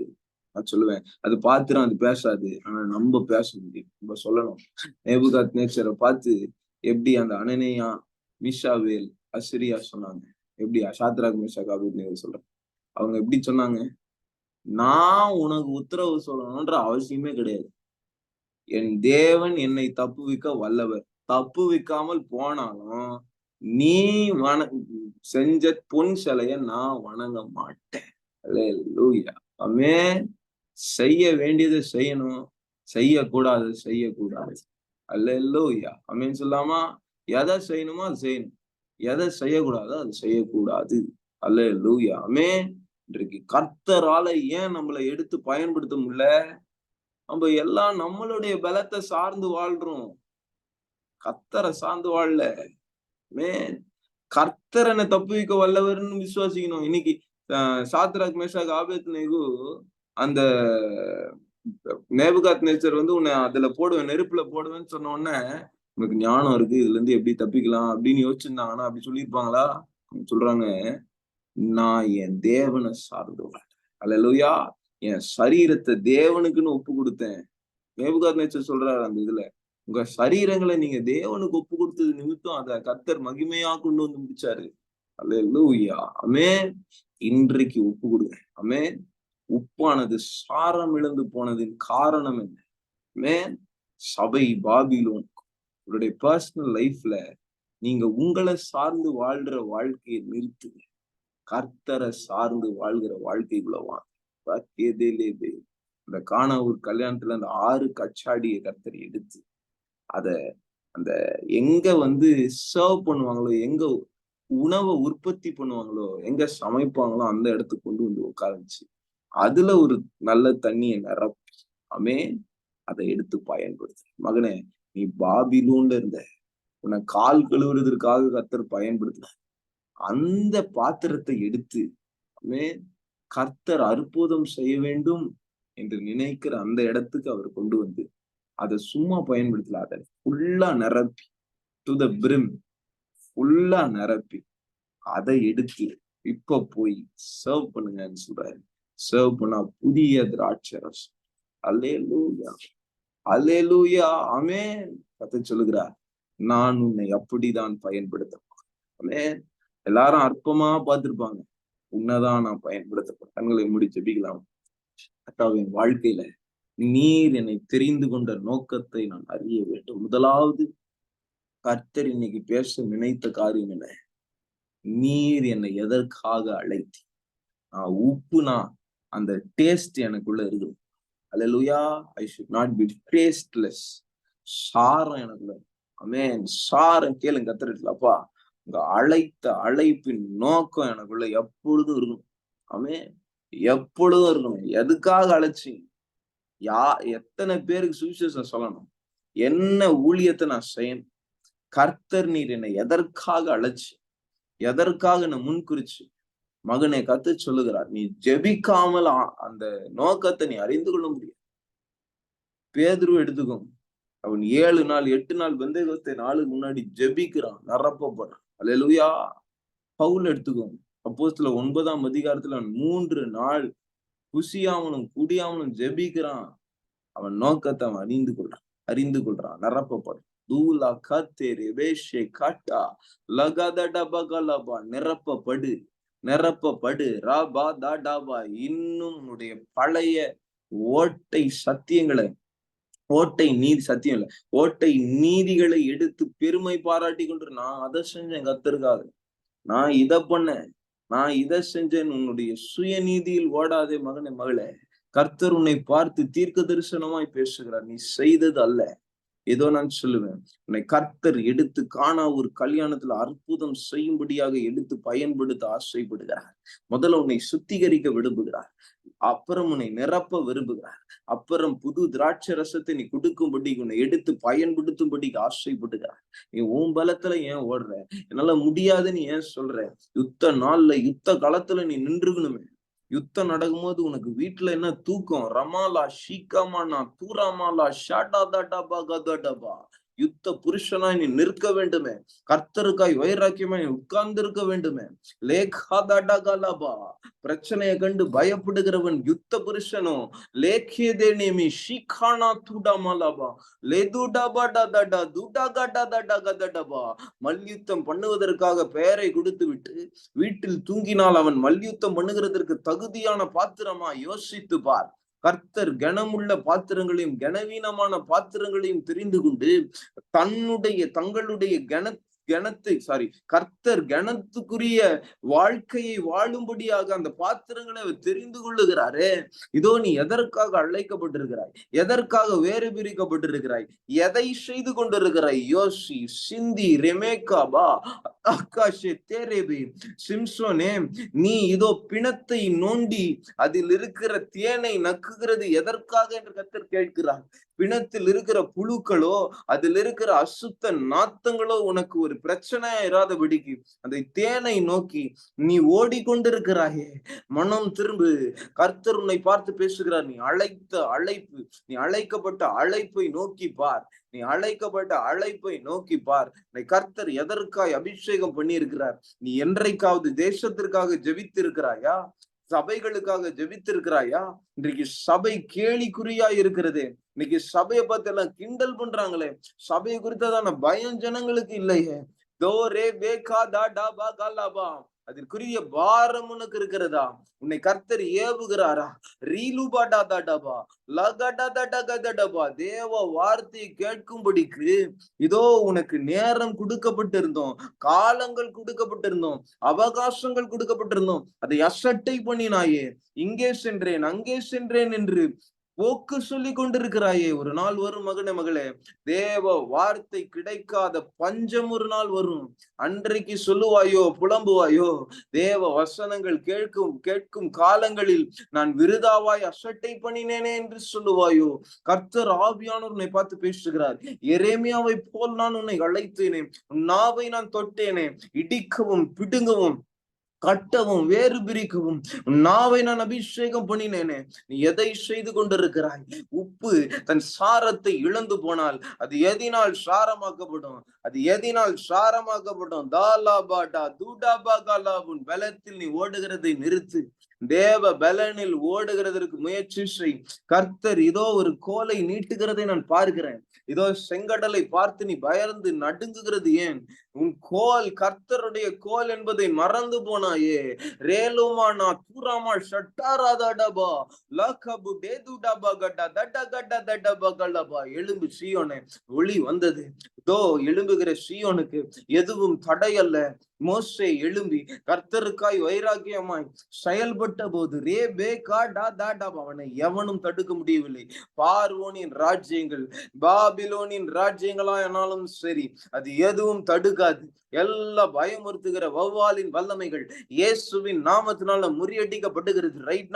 Speaker 1: நான் சொல்லுவேன், அது பாத்திரம் அது பேசாது, ஆனா நம்ம பேச முடியும், நம்ம சொல்லணும். நேபுகாத் நேச்சரை பார்த்து எப்படி அந்த அனனியா, மீஷாவேல், அசிரியா சொன்னாங்க, எப்படி சாத்ராக் மேஷாக் ஆபேத்நேகோ சொல்றேன், அவங்க எப்படி சொன்னாங்க? நான் உனக்கு உத்தரவு சொல்லணும்ன்ற அவசியமே கிடையாது. என் தேவன் என்னை தப்புவிக்க வல்லவர். தப்புவிக்காமல் போனாலும் நீ செஞ்ச பொன் சிலைய நான் வணங்க மாட்டேன். அல்லேலூயா. ஆமென். செய்ய வேண்டியதை செய்யணும், செய்யக்கூடாது செய்யக்கூடாது. அல்லேலூயா. ஆமென் சொல்லாமா? எதை செய்யணுமோ அது செய்யணும், எதை செய்யக்கூடாதோ அது செய்யக்கூடாது. அல்லேலூயா. ஆமென். இன்றைக்கு கர்த்தரால ஏன் நம்மளை எடுத்து பயன்படுத்த முடியல? நம்ம எல்லாம் நம்மளுடைய பலத்தை சார்ந்து வாழ்றோம், கர்த்தரை சார்ந்து வாழல. கர்த்தர் என்னை தப்புவிக்க வல்லவர்னு விசுவாசிக்கணும். இன்னைக்கு சாத்ராக் மேஷாக் ஆபேத்நேகோ அந்த நேபுகாத் நேச்சர் உன்னை அதுல போடுவேன், நெருப்புல போடுவேன்னு சொன்ன உடனே உனக்கு ஞானம் இருக்கு, இதுல இருந்து எப்படி தப்பிக்கலாம் அப்படின்னு யோசிச்சிருந்தாங்கன்னா அப்படி சொல்லியிருப்பாங்களா? சொல்றாங்க, நான் என் தேவனை சார்ந்தவன். அல்லேலூயா. என் சரீரத்தை தேவனுக்குன்னு ஒப்பு கொடுத்தேன். நேபுகாத் நேச்சர் சொல்றாரு அந்த இதுல, உங்க சரீரங்களை நீங்க தேவனுக்கு ஒப்பு கொடுத்தது நிமித்தம் அதை கர்த்தர் மகிமையா கொண்டு வந்து முடிச்சாரு. அல்லேலூயா. ஆமென். இன்றைக்கு ஒப்பு கொடுங்க. ஆமென். உப்பானது சாரம் இழந்து போனதின் காரணம் என்ன? ஆமென். சபை பாபிலோன். உங்களுடைய பர்சனல் லைஃப்ல நீங்க உங்களை சார்ந்து வாழ்ற வாழ்க்கையை நிறுத்துங்க, கர்த்தரை சார்ந்து வாழ்கிற வாழ்க்கைக்குள்ள வாங்க. இந்த கானாவூர் கல்யாணத்துல அந்த 6 கச்சாடியை கர்த்தர் எடுத்து அத அந்த எங்க சர்வ் பண்ணுவாங்களோ, எங்க உணவை உற்பத்தி பண்ணுவாங்களோ, எங்க சமைப்பாங்களோ அந்த இடத்துக்கு கொண்டு உட்கார்ந்துச்சு. அதுல ஒரு நல்ல தண்ணியை நிரப்பி, ஆமென், அதை எடுத்து பயன்படுத்து. மகனே, நீ பாபிலோன்ல இருந்த, உன்னை கால் கழுவுறதற்காக கர்த்தர் பயன்படுத்தின அந்த பாத்திரத்தை எடுத்து, ஆமென், கர்த்தர் அற்புதம் செய்ய வேண்டும் என்று நினைக்கிற அந்த இடத்துக்கு அவர் கொண்டு வந்து அதை சும்மா பயன்படுத்தல, அதை ஃபுல்லா நிரப்பி, டு த பிரிம் ஃபுல்லா நிரப்பி அதை எடுத்து இப்ப போய் சர்வ் பண்ணுங்கன்னு சொல்றாரு. சர்வ் பண்ணா புதிய திராட்சை ரசம். அல்லேலூயா. அல்லேலூயா. ஆமென். கர்த்தர் சொல்லுகிறார், நான் உன்னை அப்படிதான் பயன்படுத்த. ஆமென். எல்லாரும் அற்பமா பார்த்திருப்பாங்க. உன்னதான் நான் பயன்படுத்தப்படும். கண்களை மூடி ஜெபிக்கலாம். கர்த்தாவின் வாழ்க்கையில நீர் என்னை தெரிந்து கொண்ட நோக்கத்தை நான் அறிய வேண்டும். முதலாவது கர்த்தர் இன்னைக்கு பேச நினைத்த காரியம் என்ன? நீர் என்னை எதற்காக அழைத்தி? உப்புனா அந்த டேஸ்ட் எனக்குள்ள இருக்கு. அல்லேலூயா. I should not be tasteless. சாரம் எனக்குள்ள. ஆமென். சாரம் கேளுங்க கர்த்தர். அப்பா, உங்க அழைத்த அழைப்பின் நோக்கம் எனக்குள்ள எப்பொழுதும் இருக்கணும். ஆமென். எப்பொழுதும் இருக்கணும். எதுக்காக அழைச்சிங்க? எத்தனை பேருக்கு சுவிசேஷம் சொல்லணும்? என்ன ஊழியத்தை நான் செய்யணும்? கர்த்தர் நீர் என்னை எதற்காக அழைச்சு, எதற்காக என்னை முன்குறிச்சு மகனை கத்து சொல்லுகிறார். நீ ஜெபிக்காமல் அந்த நோக்கத்தை நீ அறிந்து கொள்ள முடியும். பேதுரு எடுத்துக்கோ. அவன் 7 நாள் 8 நாள் பெந்தேகோஸ்தே நாளுக்கு முன்னாடி ஜெபிக்கிறான், நிரப்பப்படுறான். அல்லேலூயா. பவுல் எடுத்துக்கோ. அப்போஸ்தலர் 9ஆம் அதிகாரத்துல 3 நாள் குசியாமலும் குடியாமலும் ஜெபிக்கிறான். அவன் நோக்கத்தை அவன் அறிந்து கொள்றான், நிரப்பப்படுறான். தூலா கத்தேரே வேஷே காட்டா லகதடபகலபா நிரப்பப்படு ராபா தாடாபா. இன்னும் உன்னுடைய பழைய ஓட்டை சத்தியங்களை, ஓட்டை நீதி சத்தியம் இல்ல, ஓட்டை நீதிகளை எடுத்து பெருமை பாராட்டி கொண்டு நான் அதை செஞ்சேன் கர்த்தருக்காக, நான் இதை பண்ணேன், நான் இதை செஞ்சேன். உன்னுடைய சுயநீதியில் ஓடாதே மகனே மகளே. கர்த்தர் உன்னை பார்த்து தீர்க்க தரிசனமாய் பேசுகிறார். நீ செய்தது அல்ல. ஏதோ நான் சொல்லுவேன், உன்னை கர்த்தர் எடுத்து காணா ஒரு கல்யாணத்துல அற்புதம் செய்யும்படியாக எடுத்து பயன்படுத்த ஆசைப்படுகிறார். முதல்ல உன்னை சுத்திகரிக்க விரும்புகிறார். அப்புறம் உன்னை நிரப்ப விரும்புகிறார். அப்புறம் புது திராட்சை ரசத்தை நீ கொடுக்கும்படி உன்னை எடுத்து பயன்படுத்தும்படிக்கு ஆசைப்படுகிறார். நீ உன் பலத்துல ஏன் ஓடுற? என்னால முடியாதுன்னு ஏன் சொல்ற? யுத்த நாள்ல யுத்த காலத்துல நீ நின்றுக்கணுமே. யுத்தம் நடக்கும்போது உனக்கு வீட்டுல என்ன தூக்கம்? ரமாலா ஷீகாமானா தூராமாலா ஷாடா தாடபா கதடபா. யுத்த புருஷனாய் நீ நிற்க வேண்டுமே. கர்த்தருக்காய் வைராக்கியமாய் உட்கார்ந்து இருக்க வேண்டுமே. லேகாதடகலபா. பிரச்சனையை கண்டு பயப்படுகிறவன் யுத்த புருஷனோ. லேகேதேனேமி ஷீகானா துடமலபா லேதுடபடடட துடகடடடகதடபா. மல்யுத்தம் பண்ணுவதற்காக பெயரை கொடுத்து விட்டு வீட்டில் தூங்கினால் அவன் மல்யுத்தம் பண்ணுகிறதற்கு தகுதியான பாத்திரமா? யோசித்து பார். கர்த்தர் கனமுள்ள பாத்திரங்களையும் கனவீனமான பாத்திரங்களையும் தெரிந்து கொண்டு தங்களுடைய கர்த்தர் கனத்துக்குரிய வாழ்க்கையை வாழும்படியாக அந்த பாத்திரங்களை தெரிந்து கொள்ளுகிறாரே. இதோ நீ எதற்காக அழைக்கப்பட்டிருக்கிறாய்? எதற்காக வேறு பிரிக்கப்பட்டிருக்கிறாய்? எதை செய்து கொண்டிருக்கிறாய்? யோசி, சிந்தி, ரெமேக்காபா, ஆகாஷே, தேரேபி, சிம்சோனே, நீ இதோ பிணத்தை நோண்டி அதில் இருக்கிற தேனை நக்குகிறது எதற்காக என்று கர்த்தர் கேட்கிறார். பிணத்தில் இருக்கிற புழுக்களோ அதில் இருக்கிற அசுத்த நாத்தங்களோ உனக்கு ஒரு பிரச்சனையா இராதபடிக்கு அந்த தேனை நோக்கி நீ ஓடிக்கொண்டிருக்கிறாயே. மனம் திரும்பு. கர்த்தர் உன்னை பார்த்து பேசுகிறார். நீ அழைக்கப்பட்ட அழைப்பை நோக்கி பார். நீ அழைக்கப்பட்ட அழைப்பை நோக்கி பார். கர்த்தர் எதற்காய் அபிஷேகம் பண்ணி இருக்கிறார்? நீ என்றைக்காவது தேசத்திற்காக ஜெபித்திருக்கிறாயா? சபைகளுக்காக ஜெபித்திருக்கிறாயா? இன்றைக்கு சபை கேலிக்குறியா இருக்கிறது. இன்னைக்கு சபையை பார்த்து எல்லாம் கிண்டல் பண்றாங்களே. சபையை குறித்ததான பயம் ஜனங்களுக்கு இல்லையே. அதற்குரிய பாரம் உனக்கு இருக்கிறதா? உன்னை கர்த்தர் ஏவுகிறாரா? தேவ வார்த்தையை கேட்கும்படிக்கு இதோ உனக்கு நேரம் கொடுக்கப்பட்டிருந்தோம், காலங்கள் கொடுக்கப்பட்டிருந்தோம், அவகாசங்கள் கொடுக்கப்பட்டிருந்தோம். அதை அசட்டை பண்ணினாயே. இங்கே சென்றேன் அங்கே சென்றேன் என்று போக்கு சொல்லி கொண்டிருக்கிறாயே. ஒரு நாள் வரும் மகனே மகளே, தேவ வார்த்தை கிடைக்காத பஞ்சம் ஒரு நாள் வரும். அன்றைக்கு சொல்லுவாயோ, புலம்புவாயோ, தேவ வசனங்கள் கேட்கும் காலங்களில் நான் விருதாவாய் அசட்டை பண்ணினேனே என்று சொல்லுவாயோ. கர்த்தர் ஆவியானவர் உன்னை பார்த்து பேசுகிறார். எரேமியாவை போல் நான் உன்னை அழைத்தேனே, நாவை நான் தொட்டேனே, இடிக்கவும் பிடுங்கவும் கட்டவும் வேறு பிரிக்கவும் நாவை நான் அபிஷேகம் பண்ணினேனே. நீ எதை செய்து கொண்டிருக்கிறாய்? உப்பு தன் சாரத்தை இழந்து போனால் அது எதினால் சாரமாக்கப்படும்? தாலாபாடா தூடாபாகாலா. உன் பலத்தில் நீ ஓடுகிறதை நிறுத்து. தேவ பலனில் ஓடுகிறதற்கு முயற்சி செய். கர்த்தர் இதோ ஒரு கோலை நீட்டுகிறதை நான் பார்க்கிறேன். இதோ செங்கடலை பார்த்து நீ பயந்து நடுங்குகிறது ஏன்? உன் கோல் கர்த்தருடைய கோல் என்பதை மறந்து போனாயே. ரேலுமானா தூராமா ஷட்டாராதடபா லகபு டேதுடபா கட தட தடபகலபா. எழும்பு சீயோனே, ஒளி வந்தது. இதோ எழும்புகிற சீயோனுக்கு எதுவும் தடையல்ல. மோசே எழும்பி கர்த்தருக்காய் வைராக்கியமாய் செயல்பட்ட போது ரே பே கா டா டா டா அவனை எவனும் தடுக்க முடியவில்லை. பார்வோனின் ராஜ்யங்கள், பாபிலோனின் ராஜ்யங்களானாலும் சரி, அது எதுவும் தடுக்காது. எல்லா பயமுறுத்துகிற வௌவாலின் வல்லமைகள் இயேசுவின் நாமத்தினால முறியடிக்கப்படுகிறது. ரைட்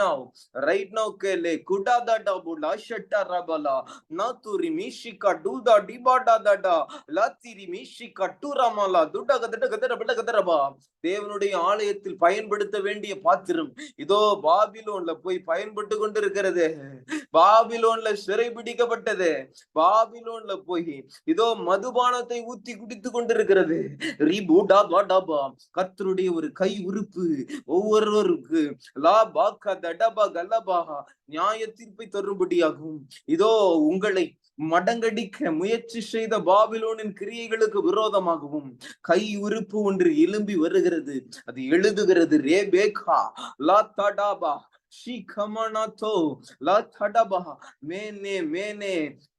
Speaker 1: நவ் கேலே குடாதா டாபுலா ஷட்டா ரபலா நாத்துரி மீஷிகா டூதா டிபாடா டடா லாத்திரி மீஷிகா டூராமலா துடக தடக தட படகதரபா. தேவனுடைய ஆலயத்தில் பயன்படுத்த வேண்டிய பாத்திரம் இதோ பாபிலோன்ல போய் பயன்பட்டு கொண்டிருக்கிறது. பாபிலோன்ல சிறை பிடிக்கப்பட்டது. பாபிலோன்ல போய் இதோ மதுபானத்தை ஊத்தி குடித்து கொண்டிருக்கிறது. கர்த்தருடைய ஒரு கை உறுப்பு ஒவ்வொருவருக்கு நியாய தீர்ப்பை தரும்படியாகும். இதோ உங்களை மடங்கடிக்க முயற்சி செய்த பாபிலோனின் கிரியைகளுக்கு விரோதமாகவும் கை உறுப்பு ஒன்று எழும்பி வருகிறது. அது எழுதுகிறது ரேபேகா லா தடாபா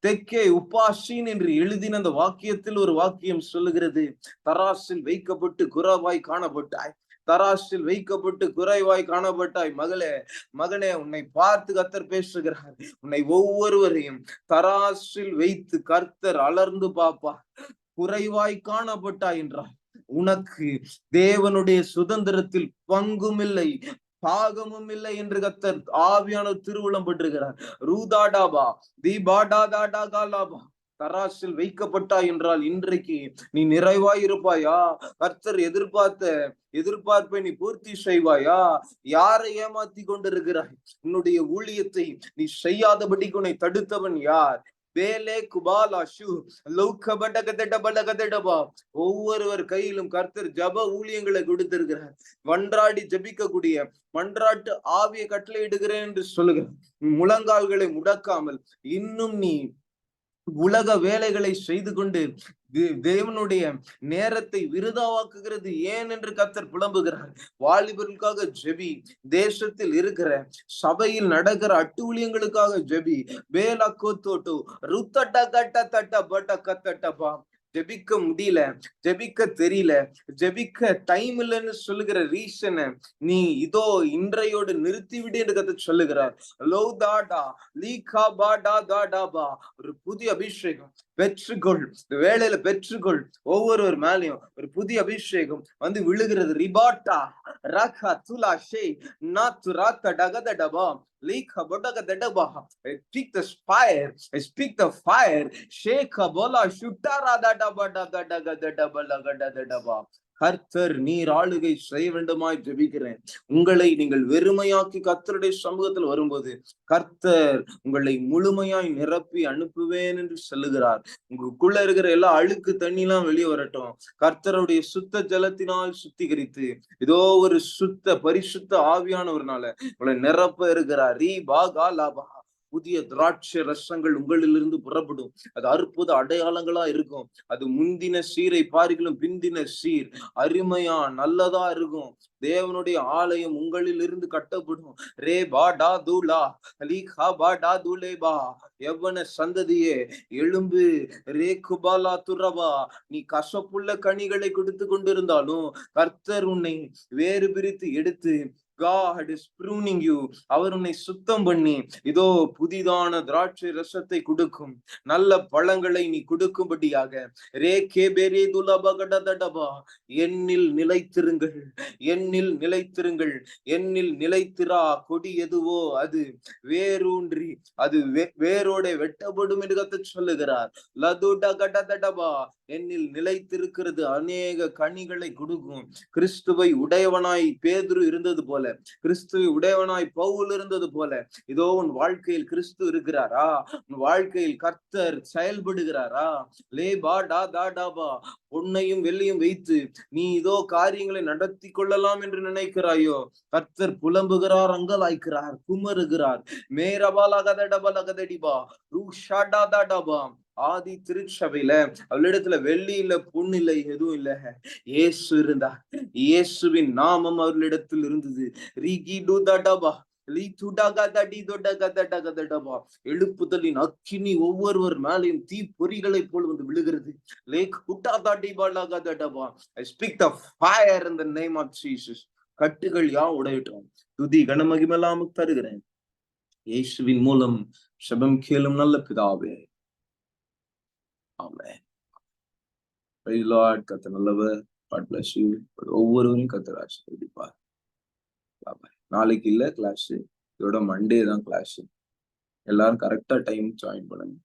Speaker 1: தெக்கே உபாஷின் என்று எழுதின அந்த வாக்கியத்தில் ஒரு வாக்கியம் சொல்லுகிறது, தராசில் வைக்கப்பட்டு குறைவாய் காணப்பட்டாய். தராசில் வைக்கப்பட்டு குறைவாய் காணப்பட்டாய். மகனே, உன்னை பார்த்து கர்த்தர் பேசுகிறார். உன்னை ஒவ்வொருவரையும் தராசில் வைத்து கர்த்தர் அலர்ந்து பாப்பா. குறைவாய் காணப்பட்டாய் என்றார். உனக்கு தேவனுடைய சுதந்திரத்தில் பங்கும் இல்லை, பாகமும் இல்லை என்று கர்த்தர் ஆவியான திருவுளம் பெற்றிருக்கிறார். ரூதாடாபா தீபாடாதாடாகாலாபா. தராசில் வைக்கப்பட்டாய் என்றால் இன்றைக்கு நீ நிறைவாய் இருப்பாயா? கர்த்தர் எதிர்பார்ப்பை நீ பூர்த்தி செய்வாயா? யாரை ஏமாத்தி கொண்டிருக்கிறாய்? உன்னுடைய ஊழியத்தை நீ செய்யாதபடிக்கு உன்னை தடுத்தவன் யார்? ஒவ்வொருவர் கையிலும் கர்த்தர் ஜப ஊழியங்களை கொடுத்திருக்கிறார். மன்றாடி ஜபிக்கக்கூடிய மன்றாட்டு ஆவிய கட்டளை இடுகிறேன் என்று சொல்லுகிறார். முழங்கால்களை முடக்காமல் இன்னும் நீ உலக வேலைகளை செய்து கொண்டு தேவனுடைய நேரத்தை விருதாவாக்குகிறது ஏன் என்று கர்த்தர் புலம்புகிறார். வாலிபர்களுக்காக ஜெபி, தேசத்தில் இருக்கிற சபையில் நடக்கிற அட்டூழியங்களுக்காக ஜெபி. வேலா கோத்தோட்டோ ருத்தட்ட கட்ட தட்ட பட்ட கத்தட்டப்பா. ஜெபிக்க முடியல, ஜெபிக்க தெரியல, ஜெபிக்க டைம் இல்லைன்னு சொல்லுகிற ரீசனை நீ இதோ இன்றையோடு நிறுத்திவிடு என்று கர்த்தர் சொல்லுகிறார். ஒரு புதிய அபிஷேகம் பெற்றுக்கொள். வேலையில பெற்றுக்கொள். ஒவ்வொருவர் மேலையும் ஒரு புதிய அபிஷேகம் வந்து விழுகிறது. ரிபாட்டா ராகா துலா ஷே நாத்து ராத்த டகதடபா லீகா படகதடபா. I speak the fire. I speak the fire. ஷேகா போலா ஷுட்டாரா டடபா டகடகடபா. கர்த்தர் நீர் ஆளுகை செய்ய வேண்டுமாய் ஜெபிக்கிறேன். உங்களை நீங்கள் வெறுமையாக்கி கர்த்தருடைய சமூகத்தில் வரும்போது கர்த்தர் உங்களை முழுமையாய் நிரப்பி அனுப்புவேன் என்று சொல்லுகிறார். உங்களுக்குள்ள இருக்கிற எல்லா அழுக்கு தண்ணி எல்லாம் வெளியே வரட்டும். கர்த்தருடைய சுத்த ஜலத்தினால் சுத்திகரித்து இதோ ஒரு சுத்த பரிசுத்த ஆவியானவர்னால உங்களை நிரப்ப இருக்கிறார். ரீ பாகா லாபா. புதிய திராட்சை ரசங்கள் உங்களிலிருந்து புறப்படும். அது அற்புத அடையாளங்களா இருக்கும். அது முந்தின சீரை பாரிகளும் பிந்தின சீர் அருமையா நல்லதா இருக்கும். தேவனுடைய ஆலயம் உங்களில் இருந்து கட்டப்படும். ரே பா டா தூலா லீகா பா டா தூலேபா. எவ்வன சந்ததியே எழும்பு. ரே குபாலா துரபா. நீ கசப்புள்ள கனிகளை கொடுத்து கொண்டிருந்தாலும் கர்த்தர் உன்னை வேறு பிரித்து எடுத்து God is pruning you. அவர் உன்னை சுத்தம் பண்ணி இதோ புதிதான திராட்சை ரசத்தை கொடுக்கும். நல்ல பழங்களை நீ கொடுக்கும்படியாக ரே கேபெரே துலபகடதடபா. என்னில் நிலைத்திருங்கள், என்னில் நிலைத்திருங்கள். என்னில் நிலைத்திரா கொடி எதுவோ அது வேரூன்றி அது வேரோட வெட்டப்படும் என்று கர்த்தர் சொல்லுகிறார். லதுடகடதடபா. என்னில் நிலைத்திருக்கிறது அநேக கனிகளை கொடுக்கும். கிறிஸ்துவை உடையவனாய் பேதுரு இருந்தது போல, கிறிஸ்துவை உடையவனாய் பவுல் இருந்தது போல, இதோ உன் வாழ்க்கையில் கிறிஸ்து இருக்கிறாரா? உன் வாழ்க்கையில் கர்த்தர் செயல்படுகிறாரா? லே பா டா தா டா பா. பொன்னையும் வெள்ளியும் வைத்து நீ இதோ காரியங்களை நடத்தி கொள்ளலாம் என்று நினைக்கிறாயோ, கர்த்தர் புலம்புகிறார், அங்கலாய்க்கிறார், குமருகிறார். மேரபாலகதடபலகதடிபா ரூஷாடாதாடபா. ஆதி திருச்சபையில அவளிடத்துல வெள்ளி இல்ல, பொண்ணு இல்லை, எதுவும் இல்ல. இயேசு இருந்தா. இயேசுவின் நாமம் அவர்களிடத்தில் இருந்தது. எழுப்புதலின் அக்கினி ஒவ்வொருவர் மேலையும் தீ பொறிகளை போல் வந்து விழுகிறது. I speak the fire in the name of Jesus. கட்டுகள் யாவும் உடையட்டும். துதி கனமகிமெல்லாம் தருகிறேன். இயேசுவின் மூலம் செபம் கேளும் நல்ல பிதாவே. ஆமென். Praise the Lord. கர்த்தர் நல்லவர். God bless you. ஒவ்வொருவரையும் கர்த்தர் ஆசீர்வதிப்பார். நாளைக்கு இல்ல கிளாஸ், இதோட மண்டே தான் கிளாஸ். எல்லாரும் கரெக்டா டைம் ஜாயின் பண்ணுங்க.